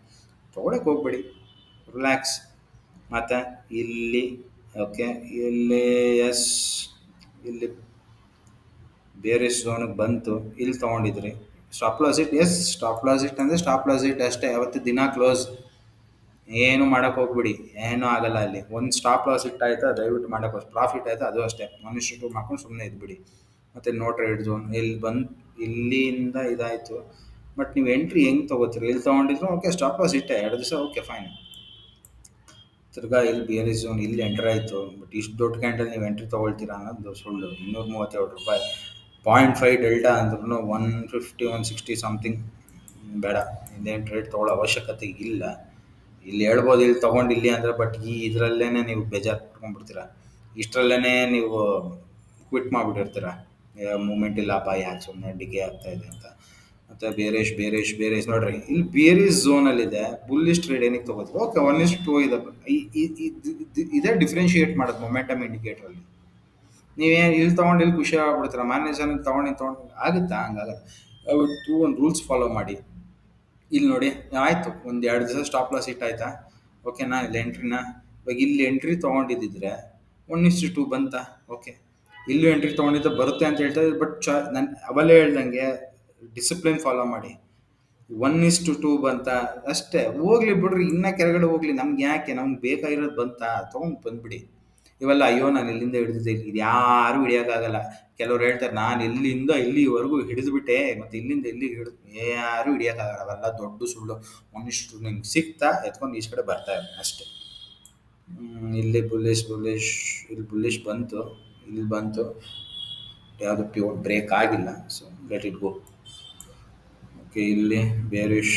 ತೊಗೊಳಕ್ಕೆ ಹೋಗ್ಬೇಡಿ, ರಿಲ್ಯಾಕ್ಸ್. ಮತ್ತು ಇಲ್ಲಿ ಓಕೆ, ಇಲ್ಲಿ ಎಸ್, ಇಲ್ಲಿ ಬೇರೆ ಝೋನಿಗೆ ಬಂತು. ಇಲ್ಲಿ ತೊಗೊಂಡಿದ್ರಿ. Stop loss hit. Yes, stop loss hit ಅಂದರೆ ಸ್ಟಾಪ್ ಲಾಸ್ ಇಟ್ ಅಷ್ಟೇ. ಯಾವತ್ತು ದಿನ ಕ್ಲೋಸ್ ಏನು ಮಾಡಕ್ಕೆ ಹೋಗ್ಬಿಡಿ, ಏನೂ ಆಗಲ್ಲ ಅಲ್ಲಿ. ಒಂದು ಸ್ಟಾಪ್ ಲಾಸ್ ಹಿಟ್ ಆಯ್ತಾ ದಯವಿಟ್ಟು ಮಾಡಕ್ಕೆ ಪ್ರಾಫಿಟ್ ಆಯ್ತಾ ಅದು ಅಷ್ಟೇ ಮನುಷ್ಯ ಟು ಮಾಡ್ಕೊಂಡು ಸುಮ್ಮನೆ ಇದ್ಬಿಡಿ. ಮತ್ತು ನೋ ಟ್ರೇಡ್ ಝೋನ್ ಇಲ್ಲಿ ಬಂದು ಇಲ್ಲಿಂದ ಇದಾಯಿತು. ಬಟ್ ನೀವು ಎಂಟ್ರಿ ಹೆಂಗೆ ತೊಗೋತೀರಿ? ಇಲ್ಲಿ ತೊಗೊಂಡಿದ್ರು ಓಕೆ, ಸ್ಟಾಪ್ ಲಾಸ್ ಇಟ್ಟೆ 2 ದಿವಸ, ಓಕೆ ಫೈನ್. ತಿರ್ಗಾ ಇಲ್ಲಿ ಬಿಯರಿಸ್ ಝೋನ್ ಇಲ್ಲಿ ಎಂಟ್ರ್ ಆಯಿತು. ಬಟ್ ಇಷ್ಟು ದೊಡ್ಡ ಕ್ಯಾಂಡಲ್ ನೀವು ಎಂಟ್ರಿ ತೊಗೊಳ್ತೀರಾ ಅನ್ನೋದು ಸುಳ್ಳು. 237 ರೂಪಾಯಿ, 0.5 ಡೆಲ್ಟಾ ಅಂದ್ರೂ 150 160 ಸಮಥಿಂಗ್. ಬೇಡ, ಇದೇನು ಟ್ರೇಡ್ ತೊಗೊಳ್ಳೋ ಅವಶ್ಯಕತೆ ಇಲ್ಲ. ಇಲ್ಲಿ ಹೇಳ್ಬೋದು ಇಲ್ಲಿ ತೊಗೊಂಡು ಇಲ್ಲಿ ಅಂದರೆ, ಬಟ್ ಇದರಲ್ಲೇ ನೀವು ಬೇಜಾರು ಪಡ್ಕೊಂಡ್ಬಿಡ್ತೀರ. ಇಷ್ಟರಲ್ಲೇ ನೀವು ಕ್ವಿಟ್ ಮಾಡಿಬಿಟ್ಟಿರ್ತೀರ, ಮೂಮೆಂಟ್ ಇಲ್ಲಪ್ಪ ಯಾಕೆ ಸುಮ್ಮನೆ ಡಿಕೆ ಆಗ್ತಾ ಇದೆ ಅಂತ. ಮತ್ತು ಬೇರೇಶ್ ನೋಡ್ರಿ, ಇಲ್ಲಿ ಬೇರೇಶ್ ಝೋನಲ್ಲಿದೆ. ಬುಲ್ಲಿಶ್ ಟ್ರೇಡ್ ಏನಕ್ಕೆ ತೊಗೋತೀವಿ? ಓಕೆ, 1:2 ಇದೆ. ಇದೇ ಡಿಫ್ರೆನ್ಷಿಯೇಟ್ ಮಾಡೋದು ಮೊಮೆಂಟಮ್ ಇಂಡಿಕೇಟ್ರಲ್ಲಿ. ನೀವೇನು ಇಲ್ಲಿ ತೊಗೊಂಡು ಇಲ್ಲಿ ಖುಷಿ ಆಗ್ಬಿಡ್ತೀರ, ಮಾನ್ಯ ಜನಕ್ಕೆ ತೊಗೊಂಡು ಆಗುತ್ತಾ? ಹಂಗಾಗಲ್ಲ. ಅವತ್ತು ಒಂದು ರೂಲ್ಸ್ ಫಾಲೋ ಮಾಡಿ. ಇಲ್ಲಿ ನೋಡಿ ಆಯಿತು, ಒಂದು 2 ದಿವಸ ಸ್ಟಾಪ್ ಲಾಸ್ ಹಿಟ್ ಆಯಿತಾ, ಓಕೆನಾ? ಇಲ್ಲಿ ಎಂಟ್ರಿನ ಇವಾಗ ಇಲ್ಲಿ ಎಂಟ್ರಿ ತೊಗೊಂಡಿದ್ದಿದ್ರೆ 1:2 ಬಂತಾ? ಓಕೆ, ಇಲ್ಲೂ ಎಂಟ್ರಿ ತೊಗೊಂಡಿದ್ದೆ ಬರುತ್ತೆ ಅಂತ ಹೇಳ್ತಾ ಇದ್ದೆ. ಬಟ್ ನಾನು ಅವಲ್ಲೇ ಹೇಳ್ದಂಗೆ ಡಿಸಿಪ್ಲಿನ್ ಫಾಲೋ ಮಾಡಿ. 1:2 ಬಂತ ಅಷ್ಟೇ, ಹೋಗ್ಲಿ ಬಿಡ್ರಿ, ಇನ್ನೂ ಕೆಳಗಡೆ ಹೋಗ್ಲಿ, ನಮ್ಗೆ ಯಾಕೆ? ನಮ್ಗೆ ಬೇಕಾಗಿರೋದು ಬಂತಾ ತೊಗೊಂಡು ಬಂದ್ಬಿಡಿ. ಇವೆಲ್ಲ ಅಯ್ಯೋ ನಾನು ಇಲ್ಲಿಂದ ಹಿಡಿದಿದ್ದೆ, ಇದು ಯಾರೂ ಹಿಡಿಯೋಕ್ಕಾಗಲ್ಲ. ಕೆಲವ್ರು ಹೇಳ್ತಾರೆ ನಾನು ಇಲ್ಲಿಂದ ಇಲ್ಲಿವರೆಗೂ ಹಿಡಿದುಬಿಟ್ಟೆ, ಮತ್ತು ಇಲ್ಲಿಂದ ಇಲ್ಲಿಗೆ ಹಿಡಿದು, ಯಾರೂ ಹಿಡಿಯೋಕ್ಕಾಗಲ್ಲ. ಅವೆಲ್ಲ ದೊಡ್ಡ ಸುಳ್ಳು. ಒಂದಿಷ್ಟು ನಿಮ್ಗೆ ಸಿಗ್ತಾ ಎತ್ಕೊಂಡು ಈಚೆ ಕಡೆ ಬರ್ತಾರೆ ಅಷ್ಟೇ. ಇಲ್ಲಿ ಇಲ್ಲಿ ಬುಲ್ಲಿಶ್ ಬಂತು, ಇಲ್ಲಿ ಬಂತು, ಯಾವುದು ಪ್ಯೂರ್ ಬ್ರೇಕ್ ಆಗಿಲ್ಲ. So let it go. Okay, ಇಲ್ಲಿ ಬೇರಿಶ್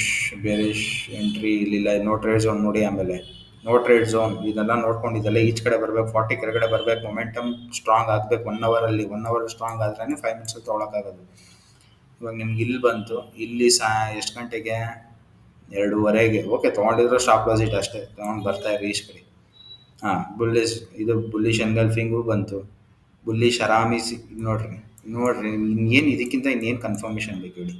ಎಂಟ್ರಿ ಇಲ್ಲಿಲ್ಲ. ನೋ ಟ್ರೇಡ್ ಝೋನ್ ನೋಡಿ. ಆಮೇಲೆ ನೋ ಟ್ರೇಡ್ ಝೋನ್ ಇದೆಲ್ಲ ನೋಡ್ಕೊಂಡು ಇದೆಲ್ಲ ಈಚ್ ಕಡೆ ಬರಬೇಕು, 40 ಕೆಳಗಡೆ ಬರಬೇಕು, ಮೊಮೆಂಟಮ್ ಸ್ಟ್ರಾಂಗ್ ಆಗಬೇಕು. 1 ಅವರಲ್ಲಿ 1 ಅವರ್ ಸ್ಟ್ರಾಂಗ್ ಆದ್ರೇ 5 ಮಿನಿಟ್ಸಲ್ಲಿ ತೊಗೊಳಕ್ಕಾಗೋದು. ಇವಾಗ ನಿಮ್ಗೆ ಇಲ್ಲಿ ಬಂತು, ಇಲ್ಲಿ ಎಷ್ಟು ಗಂಟೆಗೆ? 2:30ಗೆ. ಓಕೆ, ತೊಗೊಂಡಿದ್ರು ಸ್ಟಾಪ್ ಲಾಸ್ ಇಟ್ ಅಷ್ಟೇ, ತೊಗೊಂಡು ಬರ್ತಾ ಇರಿ ಈಚ್ ಕಡೆ. ಹಾಂ, ಬುಲ್ಲಿಶ್ ಎನ್ಗಲ್ಫಿಂಗು ಬಂತು. ಬುಲ್ಲಿಶ್ ಆರಾಮಿ ನೋಡ್ರಿ ಇನ್ನೇನು ಇದಕ್ಕಿಂತ ಇನ್ನೇನು ಕನ್ಫರ್ಮೇಷನ್ ಬೇಕು ಹೇಳಿ?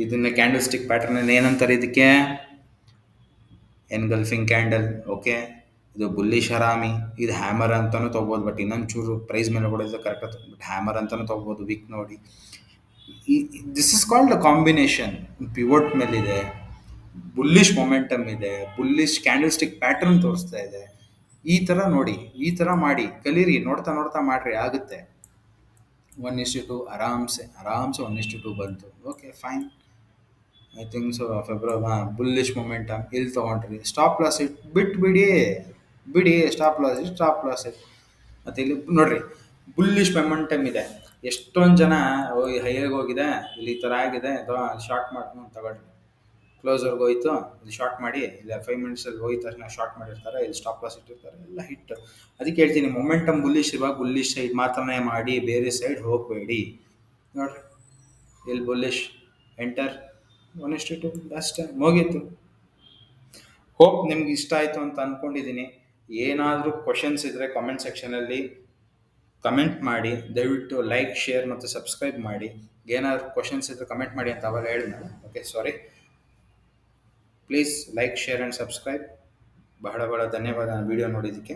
ಇದನ್ನ ಕ್ಯಾಂಡಲ್ ಸ್ಟಿಕ್ ಪ್ಯಾಟರ್ನ್ ಏನಂತಾರೆ? ಇದಕ್ಕೆ ಎನ್ಗಲ್ಫಿಂಗ್ ಕ್ಯಾಂಡಲ್. ಓಕೆ, ಇದು ಬುಲ್ಲಿಶ್ ಹರಾಮಿ, ಇದು ಹ್ಯಾಮರ್ ಅಂತಲೂ ತೊಗೋಬೋದು. ಬಟ್ ಇನ್ನೊಂದು ಚೂರು ಪ್ರೈಸ್ ಮೇಲೆ ಕೊಡೋದು ಕರೆಕ್ಟ್, ಬಟ್ ಹ್ಯಾಮರ್ ಅಂತಲೂ ತೊಗೋಬೋದು. ವಿಕ್ ನೋಡಿ, this is called a combination. Pivot ಮೇಲಿದೆ, ಬುಲ್ಲಿಶ್ ಮೊಮೆಂಟಮ್ ಇದೆ, ಬುಲ್ಲಿಶ್ ಕ್ಯಾಂಡಲ್ ಸ್ಟಿಕ್ ಪ್ಯಾಟರ್ನ್ ತೋರಿಸ್ತಾ ಇದೆ. ಈ ಥರ ನೋಡಿ, ಈ ಥರ ಮಾಡಿ ಕಲೀರಿ, ನೋಡ್ತಾ ಮಾಡಿರಿ, ಆಗುತ್ತೆ. 1:2 ಆರಾಮ್ಸೆ 1:2 ಬಂತು. Okay fine, I think so. Bullish momentum ಇಲ್ಲಿ ತೊಗೊಂಡ್ರಿ, ಸ್ಟಾಪ್ ಲಾಸ್ ಬಿಡಿ, ಸ್ಟಾಪ್ ಲಾಸ್ ಇಟ್. ಮತ್ತು ಇಲ್ಲಿ ನೋಡ್ರಿ, ಬುಲ್ಲಿಶ್ ಮೊಮೆಂಟಮ್ ಇದೆ. ಎಷ್ಟೊಂದು ಜನ ಹೈಯಾಗಿ ಹೋಗಿದೆ, ಇಲ್ಲಿ ಈ ಥರ ಆಗಿದೆ, ಶಾರ್ಟ್ ಮಾಡಿ ತಗೊಳ್ರಿ. ಕ್ಲೋಸರ್ಗೆ ಹೋಯ್ತು, ಇಲ್ಲಿ ಶಾರ್ಟ್ ಮಾಡಿ, ಇಲ್ಲ 5 ಮಿನಿಟ್ಸಲ್ಲಿ ಹೋಯ್ತು ತಕ್ಷಣ ಶಾರ್ಟ್ ಮಾಡಿರ್ತಾರೆ, ಇಲ್ಲಿ ಸ್ಟಾಪ್ ಲಾಸ್ ಇಟ್ಟಿರ್ತಾರೆ, ಎಲ್ಲ ಹಿಟ್. ಅದಕ್ಕೆ ಹೇಳ್ತೀನಿ, ಮೊಮೆಂಟಮ್ ಬುಲ್ಲಿಶ್ ಇರುವಾಗ ಬುಲ್ಲಿಶ್ ಸೈಡ್ ಮಾತ್ರನೇ ಮಾಡಿ, ಬೇರೆ ಸೈಡ್ ಹೋಗಬೇಡಿ. ನೋಡ್ರಿ, ಇಲ್ಲಿ ಬುಲ್ಲಿಶ್ ಎಂಟರ್ 1:2 ಅಷ್ಟೇ, ಮುಗೀತು. ಹೋಪ್ ನಿಮ್ಗೆ ಇಷ್ಟ ಆಯಿತು ಅಂತ ಅಂದ್ಕೊಂಡಿದ್ದೀನಿ. ಏನಾದರೂ ಕ್ವಶನ್ಸ್ ಇದ್ದರೆ ಕಾಮೆಂಟ್ ಸೆಕ್ಷನಲ್ಲಿ ಕಮೆಂಟ್ ಮಾಡಿ. ದಯವಿಟ್ಟು ಲೈಕ್, ಶೇರ್ ಮತ್ತು ಸಬ್ಸ್ಕ್ರೈಬ್ ಮಾಡಿ. ಏನಾದರೂ ಕ್ವಶನ್ಸ್ ಇದ್ದರೆ ಕಮೆಂಟ್ ಮಾಡಿ ಅಂತ ಅವೆಲ್ಲ ಹೇಳಿದ್ನಲ್ಲ. Okay, sorry. Please like, share and subscribe. ಬಹಳ ಧನ್ಯವಾದ ವಿಡಿಯೋ ನೋಡಿದ್ದಕ್ಕೆ.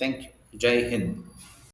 Thank you. ಜೈ ಹಿಂದ್.